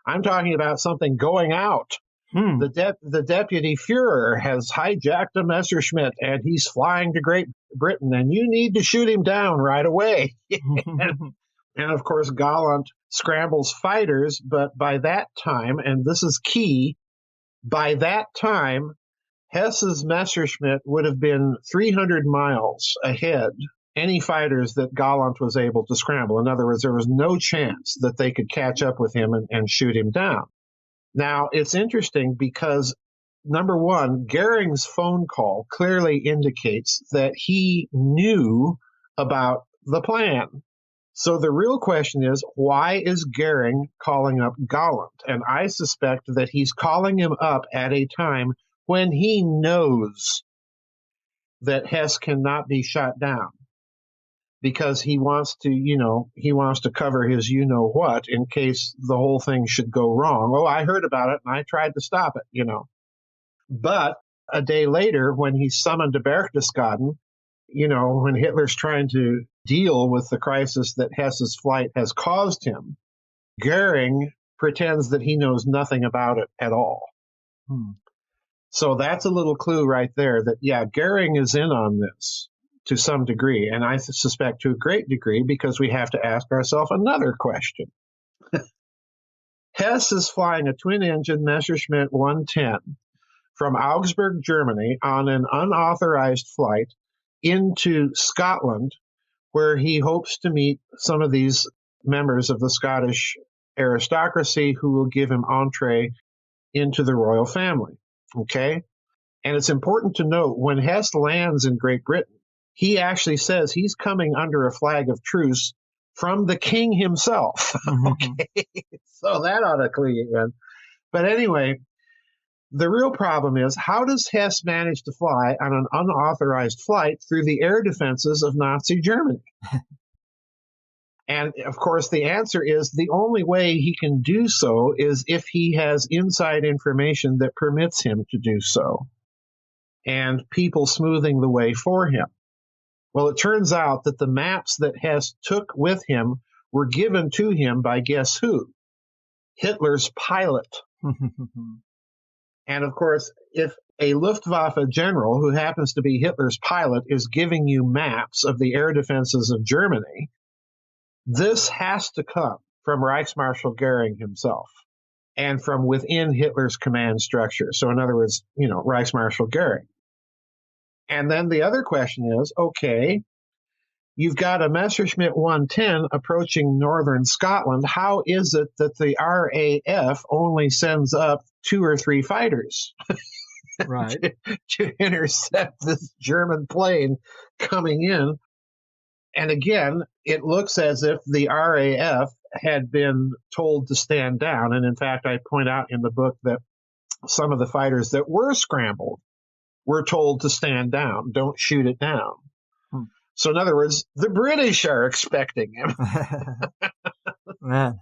I'm talking about something going out. The deputy Fuhrer has hijacked a Messerschmitt and he's flying to Great Britain and you need to shoot him down right away. And of course, Gallant scrambles fighters. But by that time, and this is key, by that time, Hess's Messerschmitt would have been 300 miles ahead any fighters that Gallant was able to scramble. In other words, there was no chance that they could catch up with him and shoot him down. Now, it's interesting because, number one, Goering's phone call clearly indicates that he knew about the plan. So the real question is, why is Goering calling up Galland? And I suspect that he's calling him up at a time when he knows that Hess cannot be shot down, because he wants to cover his you-know-what in case the whole thing should go wrong. Oh, I heard about it, and I tried to stop it. But a day later, when he's summoned to Berchtesgaden, when Hitler's trying to deal with the crisis that Hess's flight has caused him, Goering pretends that he knows nothing about it at all. So that's a little clue right there that, yeah, Goering is in on this to some degree, and I suspect to a great degree, because we have to ask ourselves another question. Hess is flying a twin-engine Messerschmitt 110 from Augsburg, Germany, on an unauthorized flight into Scotland, where he hopes to meet some of these members of the Scottish aristocracy who will give him entree into the royal family. Okay? And it's important to note, when Hess lands in Great Britain, he actually says he's coming under a flag of truce from the king himself. Okay? So that ought to clue you in. But anyway, the real problem is, how does Hess manage to fly on an unauthorized flight through the air defenses of Nazi Germany? And, of course, the answer is the only way he can do so is if he has inside information that permits him to do so, and people smoothing the way for him. Well, it turns out that the maps that Hess took with him were given to him by guess who? Hitler's pilot. And, of course, if a Luftwaffe general who happens to be Hitler's pilot is giving you maps of the air defenses of Germany, this has to come from Reichsmarschall Goering himself and from within Hitler's command structure. So, in other words, Reichsmarschall Goering. And then the other question is, okay, you've got a Messerschmitt 110 approaching northern Scotland. How is it that the RAF only sends up 2 or 3 fighters right. to intercept this German plane coming in? And again, it looks as if the RAF had been told to stand down. And in fact, I point out in the book that some of the fighters that were scrambled were told to stand down, don't shoot it down. So in other words, the British are expecting him. Man.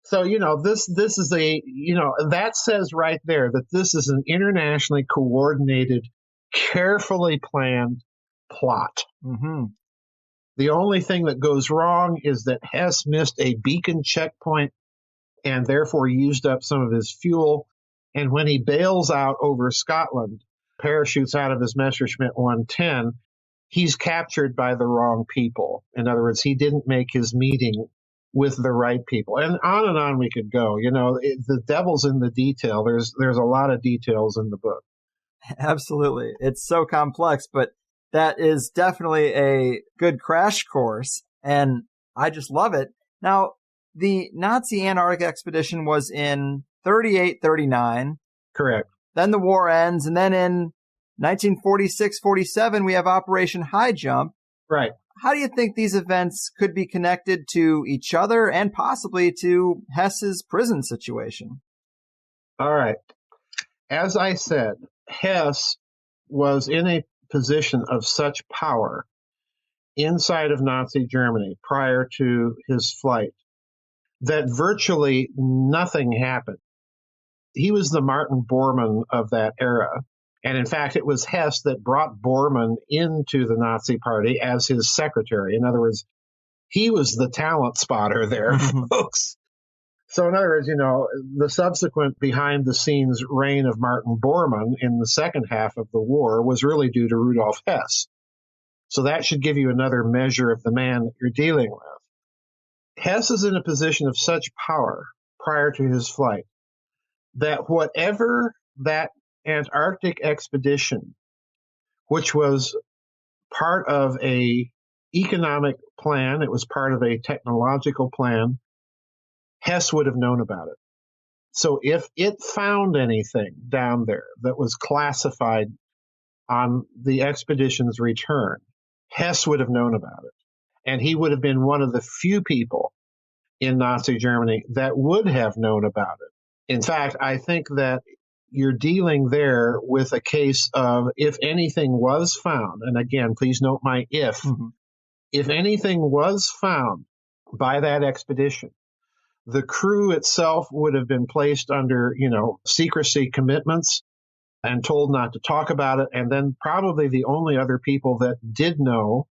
So, this is that says right there that this is an internationally coordinated, carefully planned plot. Mm-hmm. The only thing that goes wrong is that Hess missed a beacon checkpoint and therefore used up some of his fuel. And when he bails out over Scotland, parachutes out of his Messerschmitt 110, he's captured by the wrong people. In other words, he didn't make his meeting with the right people. And on we could go. The devil's in the detail. There's a lot of details in the book. Absolutely. It's so complex, but that is definitely a good crash course, and I just love it. Now, the Nazi Antarctic expedition was in 38-39. Correct. Then the war ends, and then in 1946-47, we have Operation High Jump. Right. How do you think these events could be connected to each other and possibly to Hess's prison situation? All right. As I said, Hess was in a position of such power inside of Nazi Germany prior to his flight that virtually nothing happened. He was the Martin Bormann of that era. And in fact, it was Hess that brought Bormann into the Nazi Party as his secretary. In other words, he was the talent spotter there, folks. So in other words, the subsequent behind-the-scenes reign of Martin Bormann in the second half of the war was really due to Rudolf Hess. So that should give you another measure of the man that you're dealing with. Hess is in a position of such power prior to his flight that whatever that Antarctic expedition, which was part of a economic plan, it was part of a technological plan, Hess would have known about it. So if it found anything down there that was classified on the expedition's return, Hess would have known about it. And he would have been one of the few people in Nazi Germany that would have known about it. In fact, I think that you're dealing there with a case of if anything was found, and again, please note my if anything was found by that expedition, the crew itself would have been placed under, secrecy commitments and told not to talk about it. And then probably the only other people that did know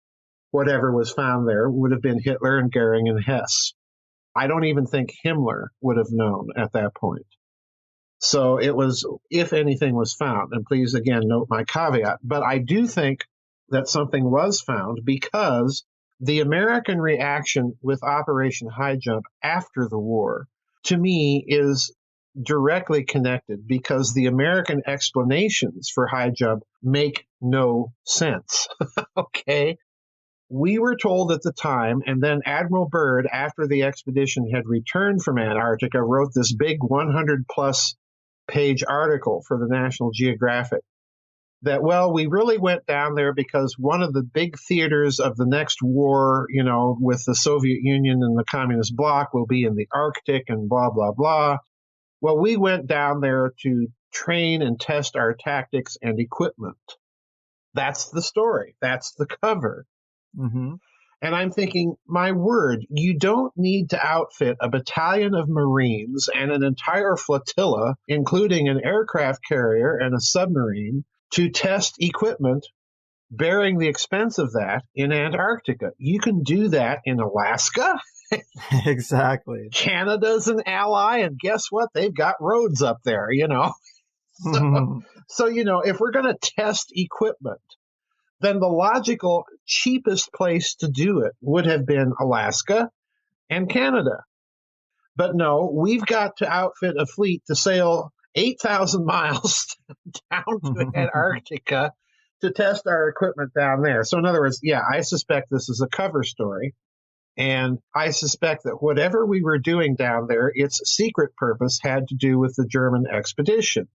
whatever was found there would have been Hitler and Goering and Hess. I don't even think Himmler would have known at that point. So it was, if anything was found, and please again note my caveat, but I do think that something was found because the American reaction with Operation High Jump after the war, to me, is directly connected because the American explanations for High Jump make no sense. Okay? We were told at the time, and then Admiral Byrd, after the expedition had returned from Antarctica, wrote this big 100-plus page article for the National Geographic that, well, we really went down there because one of the big theaters of the next war, with the Soviet Union and the communist bloc will be in the Arctic and blah, blah, blah. Well, we went down there to train and test our tactics and equipment. That's the story. That's the cover. Mm-hmm. And I'm thinking, my word, you don't need to outfit a battalion of Marines and an entire flotilla, including an aircraft carrier and a submarine, to test equipment bearing the expense of that in Antarctica. You can do that in Alaska. Exactly. Canada's an ally, and guess what? They've got roads up there, So, if we're going to test equipment, then the logical, cheapest place to do it would have been Alaska and Canada. But no, we've got to outfit a fleet to sail 8,000 miles down to Antarctica to test our equipment down there. So in other words, I suspect this is a cover story. And I suspect that whatever we were doing down there, its secret purpose had to do with the German expedition.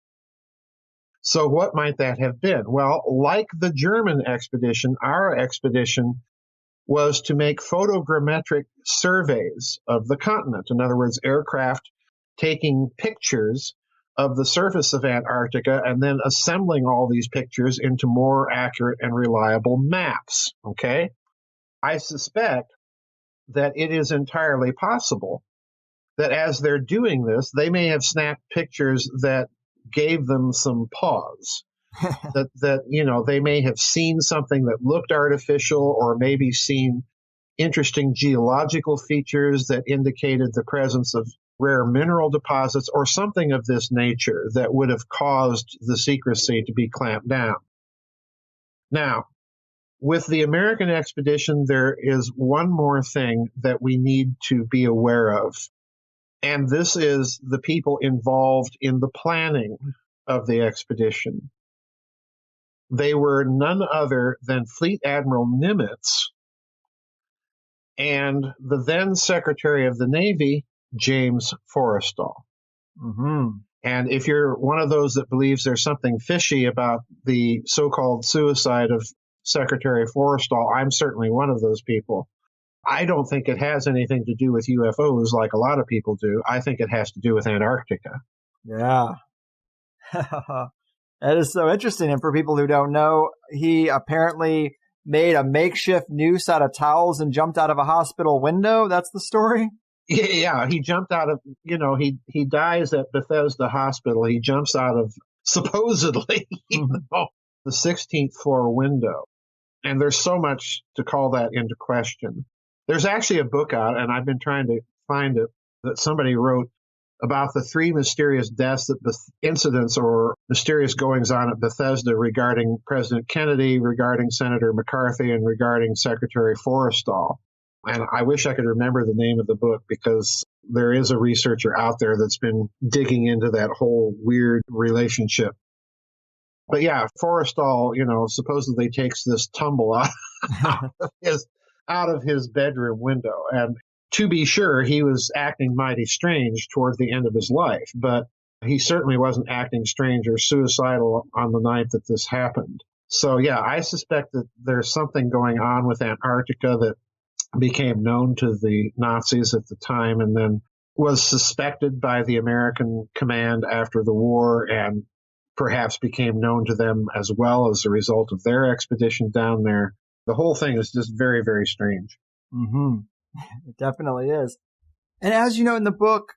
So what might that have been? Well, like the German expedition, our expedition was to make photogrammetric surveys of the continent. In other words, aircraft taking pictures of the surface of Antarctica and then assembling all these pictures into more accurate and reliable maps. Okay? I suspect that it is entirely possible that as they're doing this, they may have snapped pictures that gave them some pause. that they may have seen something that looked artificial, or maybe seen interesting geological features that indicated the presence of rare mineral deposits or something of this nature that would have caused the secrecy to be clamped down. Now, with the American expedition, there is one more thing that we need to be aware of. And this is the people involved in the planning of the expedition. They were none other than Fleet Admiral Nimitz and the then Secretary of the Navy, James Forrestal. Mm-hmm. And if you're one of those that believes there's something fishy about the so-called suicide of Secretary Forrestal, I'm certainly one of those people. I don't think it has anything to do with UFOs like a lot of people do. I think it has to do with Antarctica. Yeah. That is so interesting. And for people who don't know, he apparently made a makeshift noose out of towels and jumped out of a hospital window. That's the story? Yeah, he jumped out of, he dies at Bethesda Hospital. He jumps out of, supposedly, the 16th floor window. And there's so much to call that into question. There's actually a book out, and I've been trying to find it, that somebody wrote about the 3 mysterious deaths, incidents or mysterious goings-on at Bethesda regarding President Kennedy, regarding Senator McCarthy, and regarding Secretary Forrestal. And I wish I could remember the name of the book, because there is a researcher out there that's been digging into that whole weird relationship. But yeah, Forrestal, supposedly takes this tumble out of his bedroom window. And to be sure, he was acting mighty strange toward the end of his life, but he certainly wasn't acting strange or suicidal on the night that this happened. So yeah, I suspect that there's something going on with Antarctica that became known to the Nazis at the time, and then was suspected by the American command after the war, and perhaps became known to them as well as a result of their expedition down there. The whole thing is just very, very strange. Mm-hmm. It definitely is. And as you know in the book,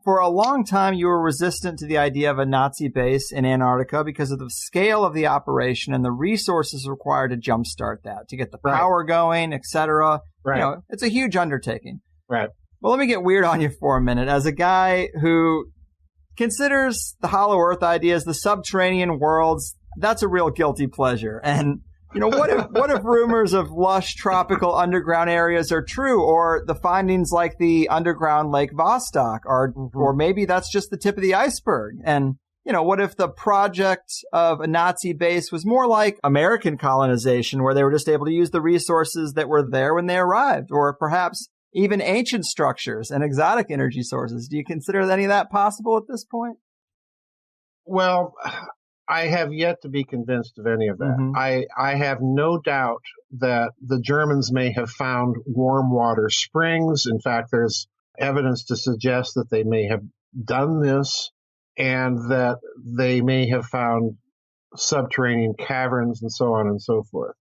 for a long time, you were resistant to the idea of a Nazi base in Antarctica because of the scale of the operation and the resources required to jumpstart that, to get the power going, etc. Right. You know, it's a huge undertaking. Right. Well, let me get weird on you for a minute. As a guy who considers the Hollow Earth idea as the subterranean worlds, that's a real guilty pleasure. And you know, what if rumors of lush tropical underground areas are true, or the findings like the underground Lake Vostok are, or maybe that's just the tip of the iceberg? And, you know, what if the project of a Nazi base was more like American colonization, where they were just able to use the resources that were there when they arrived, or perhaps even ancient structures and exotic energy sources? Do you consider any of that possible at this point? Well, I have yet to be convinced of any of that. I have no doubt that the Germans may have found warm water springs. In fact, there's evidence to suggest that they may have done this, and that they may have found subterranean caverns and so on and so forth.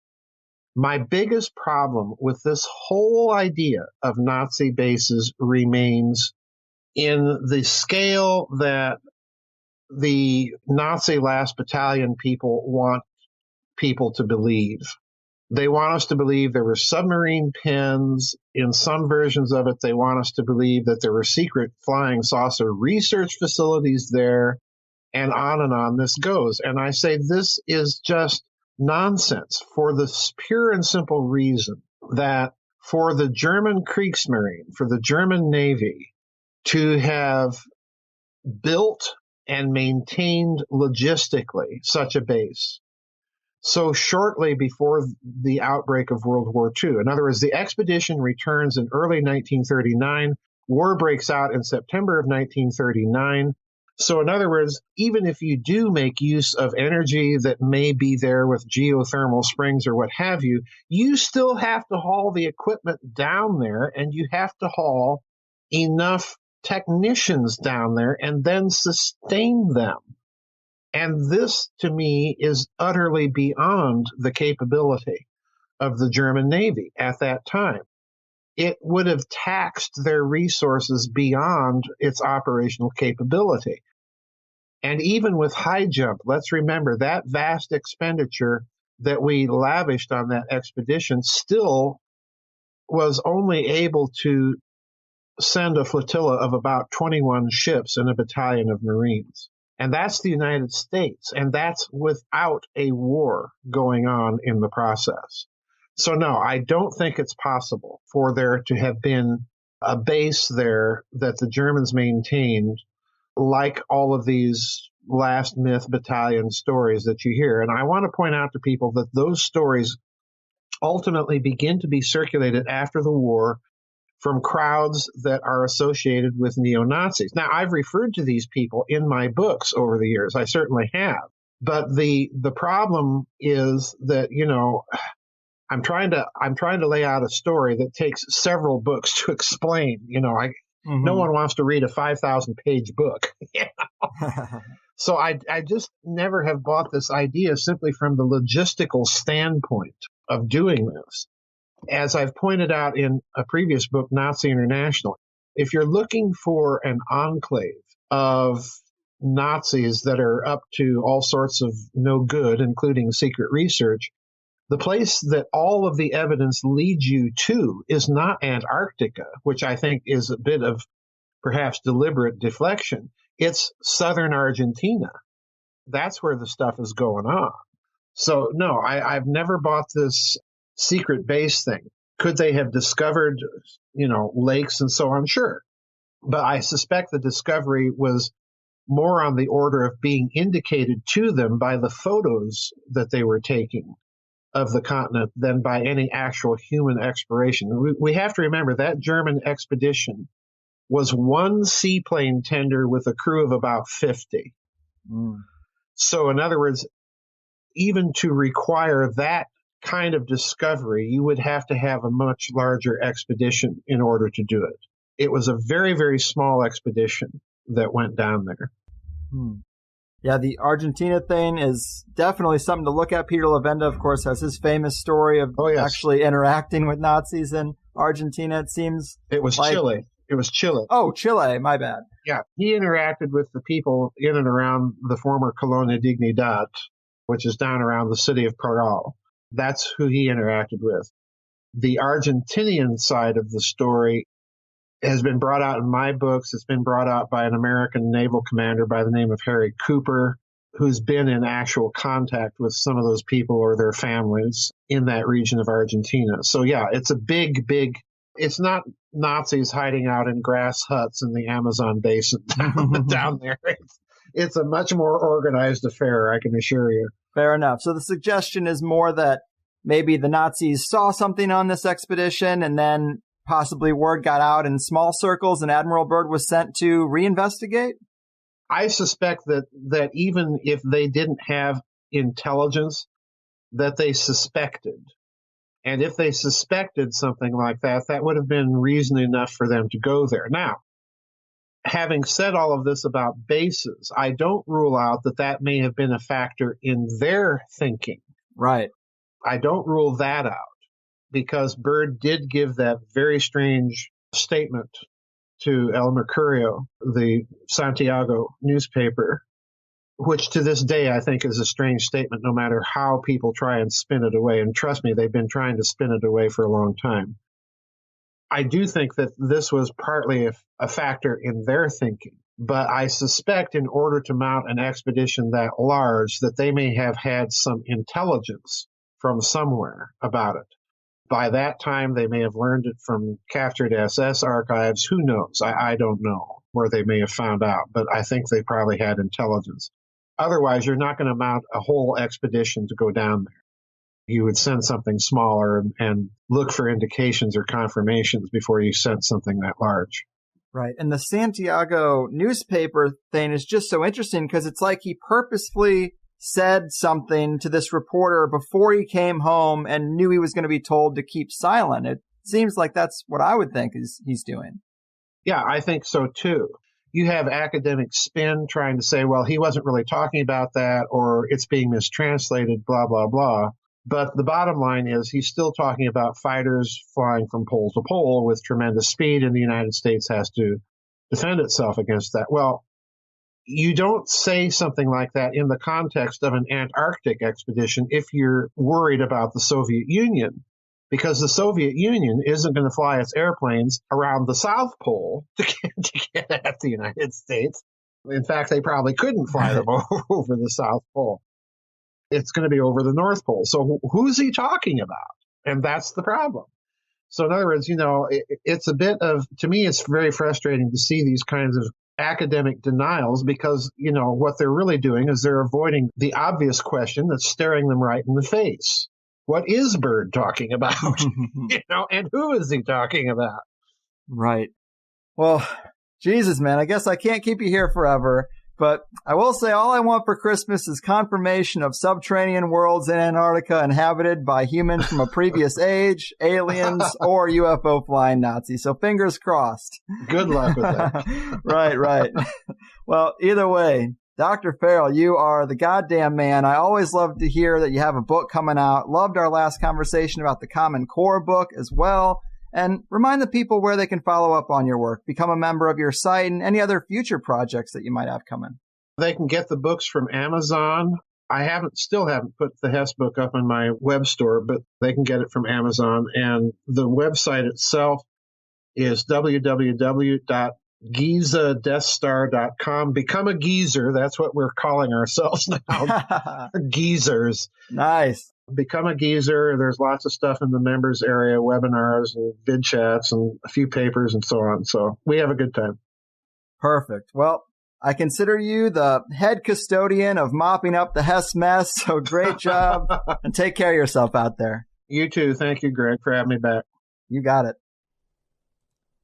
My biggest problem with this whole idea of Nazi bases remains in the scale that the Nazi last battalion people want people to believe. They want us to believe there were submarine pens. In some versions of it, they want us to believe that there were secret flying saucer research facilities there, and on this goes. And I say this is just nonsense for the pure and simple reason that for the German Kriegsmarine, for the German Navy, to have built and maintained logistically such a base so shortly before the outbreak of World War II. In other words, the expedition returns in early 1939. War breaks out in September of 1939. So in other words, even if you do make use of energy that may be there with geothermal springs or what have you, you still have to haul the equipment down there, and you have to haul enough technicians down there and then sustain them. And this, to me, is utterly beyond the capability of the German Navy at that time. It would have taxed their resources beyond its operational capability. And even with high jump, let's remember that vast expenditure that we lavished on that expedition still was only able to send a flotilla of about 21 ships and a battalion of Marines. And that's the United States. And that's without a war going on in the process. So no, I don't think it's possible for there to have been a base there that the Germans maintained, like all of these last myth battalion stories that you hear. And I want to point out to people that those stories ultimately begin to be circulated after the war from crowds that are associated with neo-Nazis. Now, I've referred to these people in my books over the years. I certainly have. But the problem is that, you know, I'm trying to lay out a story that takes several books to explain. You know, no one wants to read a 5,000-page book. You know? So I just never have bought this idea simply from the logistical standpoint of doing this. As I've pointed out in a previous book, Nazi International, if you're looking for an enclave of Nazis that are up to all sorts of no good, including secret research, the place that all of the evidence leads you to is not Antarctica, which I think is a bit of perhaps deliberate deflection. It's southern Argentina. That's where the stuff is going on. So, no, I've never bought this secret base thing. Could they have discovered, you know, lakes and so on? Sure. But I suspect the discovery was more on the order of being indicated to them by the photos that they were taking of the continent than by any actual human exploration. We have to remember that German expedition was one seaplane tender with a crew of about 50. So in other words, even to require that kind of discovery, you would have to have a much larger expedition in order to do it. It was a very, very small expedition that went down there. Yeah, the Argentina thing is definitely something to look at. Peter Levenda, of course, has his famous story of actually interacting with Nazis in Argentina, it seems. It was Chile. It was Chile. Oh, Chile, my bad. Yeah, he interacted with the people in and around the former Colonia Dignidad, which is down around the city of Farrell. That's who he interacted with. The Argentinian side of the story has been brought out in my books. It's been brought out by an American naval commander by the name of Harry Cooper, who's been in actual contact with some of those people or their families in that region of Argentina. So yeah, it's a big, it's not Nazis hiding out in grass huts in the Amazon basin down there. It's a much more organized affair, I can assure you. Fair enough. So the suggestion is more that maybe the Nazis saw something on this expedition and then possibly word got out in small circles and Admiral Byrd was sent to reinvestigate? I suspect that even if they didn't have intelligence, that they suspected. And if they suspected something like that, that would have been reason enough for them to go there. Now, having said all of this about bases, I don't rule out that that may have been a factor in their thinking. Right. I don't rule that out because Byrd did give that very strange statement to El Mercurio, the Santiago newspaper, which to this day I think is a strange statement no matter how people try and spin it away. And trust me, they've been trying to spin it away for a long time. I do think that this was partly a factor in their thinking, but I suspect in order to mount an expedition that large that they may have had some intelligence from somewhere about it. By that time, they may have learned it from captured SS archives. Who knows? I don't know where they may have found out, but I think they probably had intelligence. Otherwise, you're not going to mount a whole expedition to go down there. You would send something smaller and look for indications or confirmations before you sent something that large. Right. And the Santiago newspaper thing is just so interesting because it's like he purposefully said something to this reporter before he came home and knew he was going to be told to keep silent. It seems like that's what I would think he's doing. Yeah, I think so too. You have academic spin trying to say, well, he wasn't really talking about that, or it's being mistranslated, blah, blah, blah. But the bottom line is he's still talking about fighters flying from pole to pole with tremendous speed, and the United States has to defend itself against that. Well, you don't say something like that in the context of an Antarctic expedition if you're worried about the Soviet Union, because the Soviet Union isn't going to fly its airplanes around the South Pole to get at the United States. In fact, they probably couldn't fly them over the South Pole. It's going to be over the North Pole. So who's he talking about? And that's the problem. So in other words, it's a bit of, to me, it's very frustrating to see these kinds of academic denials because, what they're really doing is they're avoiding the obvious question that's staring them right in the face. What is Byrd talking about? And who is he talking about? Right. Well, Jesus, man, I guess I can't keep you here forever. But I will say all I want for Christmas is confirmation of subterranean worlds in Antarctica inhabited by humans from a previous age, aliens, or UFO flying Nazis. So fingers crossed. Good luck with that. Right. Well, either way, Dr. Farrell, you are the goddamn man. I always love to hear that you have a book coming out. Loved our last conversation about the Common Core book as well. And remind the people where they can follow up on your work, become a member of your site, and any other future projects that you might have coming. They can get the books from Amazon. I still haven't put the Hess book up on my web store, but they can get it from Amazon. And the website itself is www.gizadeathstar.com. Become a geezer. That's what we're calling ourselves now. Geezers. Nice. Become a geezer. There's lots of stuff in the members area, webinars and vid chats and a few papers and so on. So we have a good time. Perfect. Well, I consider you the head custodian of mopping up the Hess mess. So great job and take care of yourself out there. You too. Thank you, Greg, for having me back. You got it.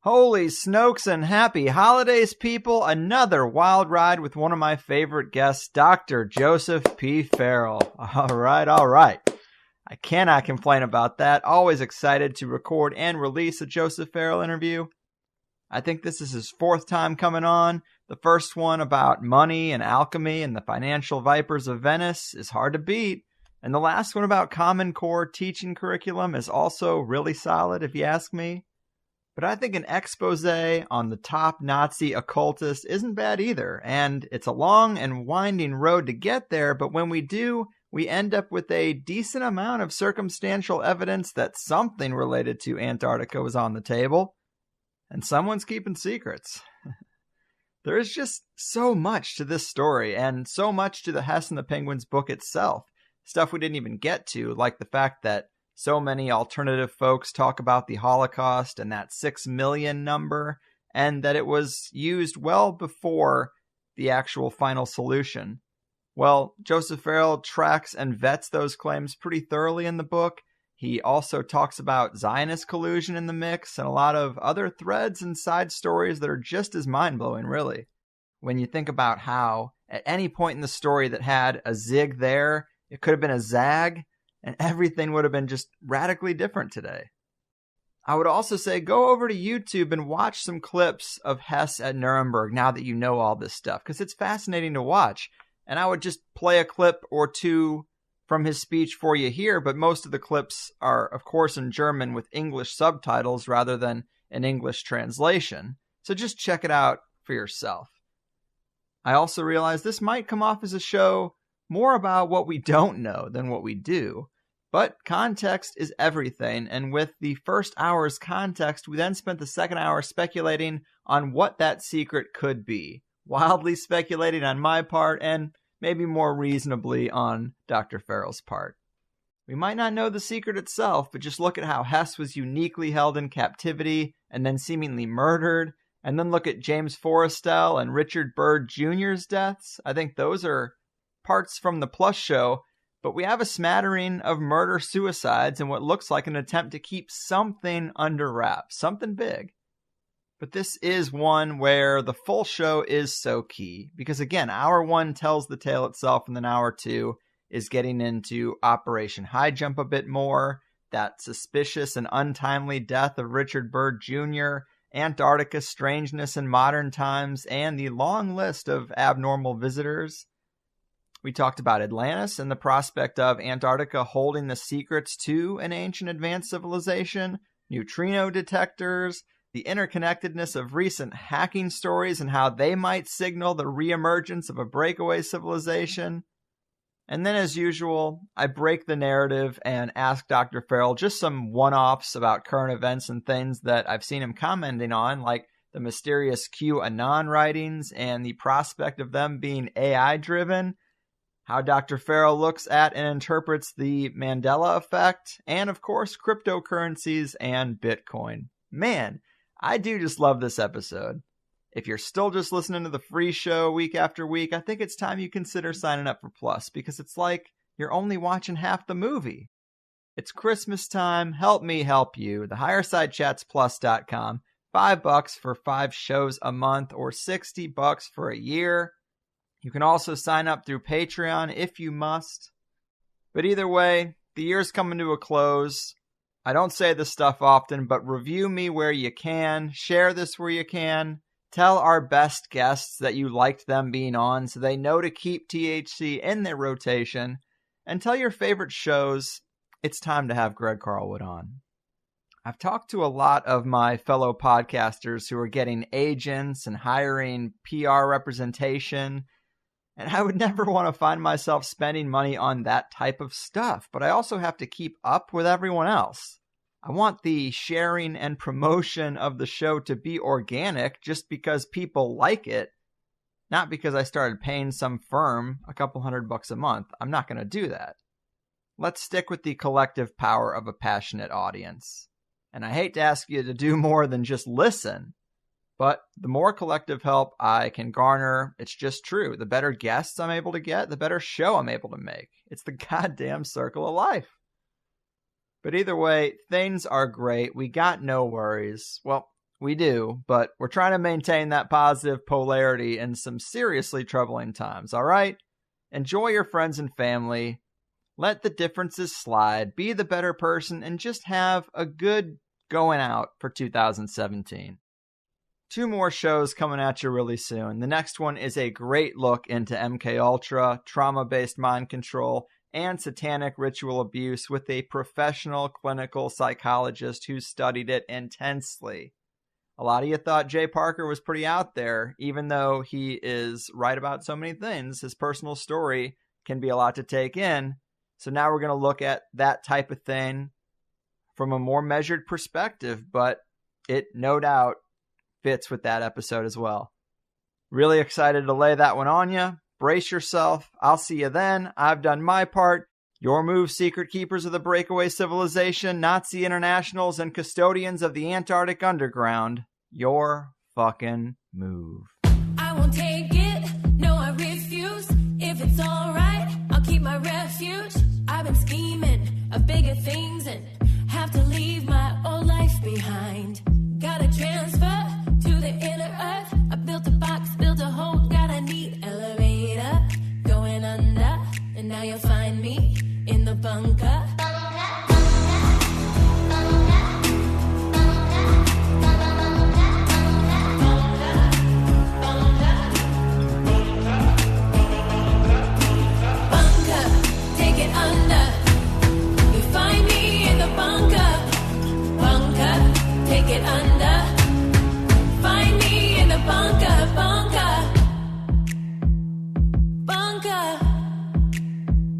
Holy Snokes and happy holidays, people. Another wild ride with one of my favorite guests, Dr. Joseph P. Farrell. All right. I cannot complain about that. Always excited to record and release a Joseph Farrell interview. I think this is his fourth time coming on. The first one about money and alchemy and the financial vipers of Venice is hard to beat. And the last one about Common Core teaching curriculum is also really solid, if you ask me. But I think an expose on the top Nazi occultist isn't bad either. And it's a long and winding road to get there, but when we do, we end up with a decent amount of circumstantial evidence that something related to Antarctica was on the table. And someone's keeping secrets. There is just so much to this story, and so much to the Hess and the Penguins book itself. Stuff we didn't even get to, like the fact that so many alternative folks talk about the Holocaust and that 6 million number, and that it was used well before the actual final solution. Well, Joseph Farrell tracks and vets those claims pretty thoroughly in the book. He also talks about Zionist collusion in the mix and a lot of other threads and side stories that are just as mind-blowing, really. When you think about how, at any point in the story that had a zig there, it could have been a zag, and everything would have been just radically different today. I would also say go over to YouTube and watch some clips of Hess at Nuremberg now that you know all this stuff, because it's fascinating to watch. And I would just play a clip or two from his speech for you here, but most of the clips are, of course, in German with English subtitles rather than an English translation. So just check it out for yourself. I also realize this might come off as a show more about what we don't know than what we do. But context is everything, and with the first hour's context, we then spent the second hour speculating on what that secret could be. Wildly speculating on my part, and maybe more reasonably on Dr. Farrell's part. We might not know the secret itself, but just look at how Hess was uniquely held in captivity and then seemingly murdered, and then look at James Forrestal and Richard Byrd Jr.'s deaths. I think those are parts from the Plus show, but we have a smattering of murder-suicides and what looks like an attempt to keep something under wraps, something big. But this is one where the full show is so key, because again, hour one tells the tale itself, and then hour two is getting into Operation High Jump a bit more, that suspicious and untimely death of Richard Byrd Jr., Antarctica strangeness in modern times, and the long list of abnormal visitors. We talked about Atlantis and the prospect of Antarctica holding the secrets to an ancient advanced civilization, neutrino detectors, the interconnectedness of recent hacking stories and how they might signal the reemergence of a breakaway civilization. And then, as usual, I break the narrative and ask Dr. Farrell just some one-offs about current events and things that I've seen him commenting on, like the mysterious QAnon writings and the prospect of them being AI-driven, how Dr. Farrell looks at and interprets the Mandela effect, and, of course, cryptocurrencies and Bitcoin. Man, I do just love this episode. If you're still just listening to the free show week after week, I think it's time you consider signing up for Plus, because it's like you're only watching half the movie. It's Christmas time. Help me help you. The HighersideChatsPlus.com. $5 for 5 shows a month, or $60 for a year. You can also sign up through Patreon if you must. But either way, the year's coming to a close. I don't say this stuff often, but review me where you can. Share this where you can. Tell our best guests that you liked them being on so they know to keep THC in their rotation. And tell your favorite shows it's time to have Greg Carlwood on. I've talked to a lot of my fellow podcasters who are getting agents and hiring PR representation, and I would never want to find myself spending money on that type of stuff, but I also have to keep up with everyone else. I want the sharing and promotion of the show to be organic just because people like it, not because I started paying some firm a couple $100 a month. I'm not going to do that. Let's stick with the collective power of a passionate audience. And I hate to ask you to do more than just listen, but the more collective help I can garner, it's just true. The better guests I'm able to get, the better show I'm able to make. It's the goddamn circle of life. But either way, things are great. We got no worries. Well, we do, but we're trying to maintain that positive polarity in some seriously troubling times, all right? Enjoy your friends and family. Let the differences slide, be the better person, and just have a good going out for 2017. 2 more shows coming at you really soon. The next one is a great look into MKUltra, trauma-based mind control, and satanic ritual abuse with a professional clinical psychologist who studied it intensely. A lot of you thought Jay Parker was pretty out there, even though he is right about so many things. His personal story can be a lot to take in. So now we're going to look at that type of thing from a more measured perspective, but it no doubt fits with that episode as well. Really excited to lay that one on you. Brace yourself. I'll see you then. I've done my part. Your move, secret keepers of the breakaway civilization, Nazi internationals, and custodians of the Antarctic underground. Your fucking move. I won't take it. No, I refuse. If it's alright, I'll keep my refuge. I've been scheming of bigger things and have to leave my old life behind. Gotta transfer to the inner earth. I built a box, built a home, got a neat elevator going under, and now you'll find me in the bunker.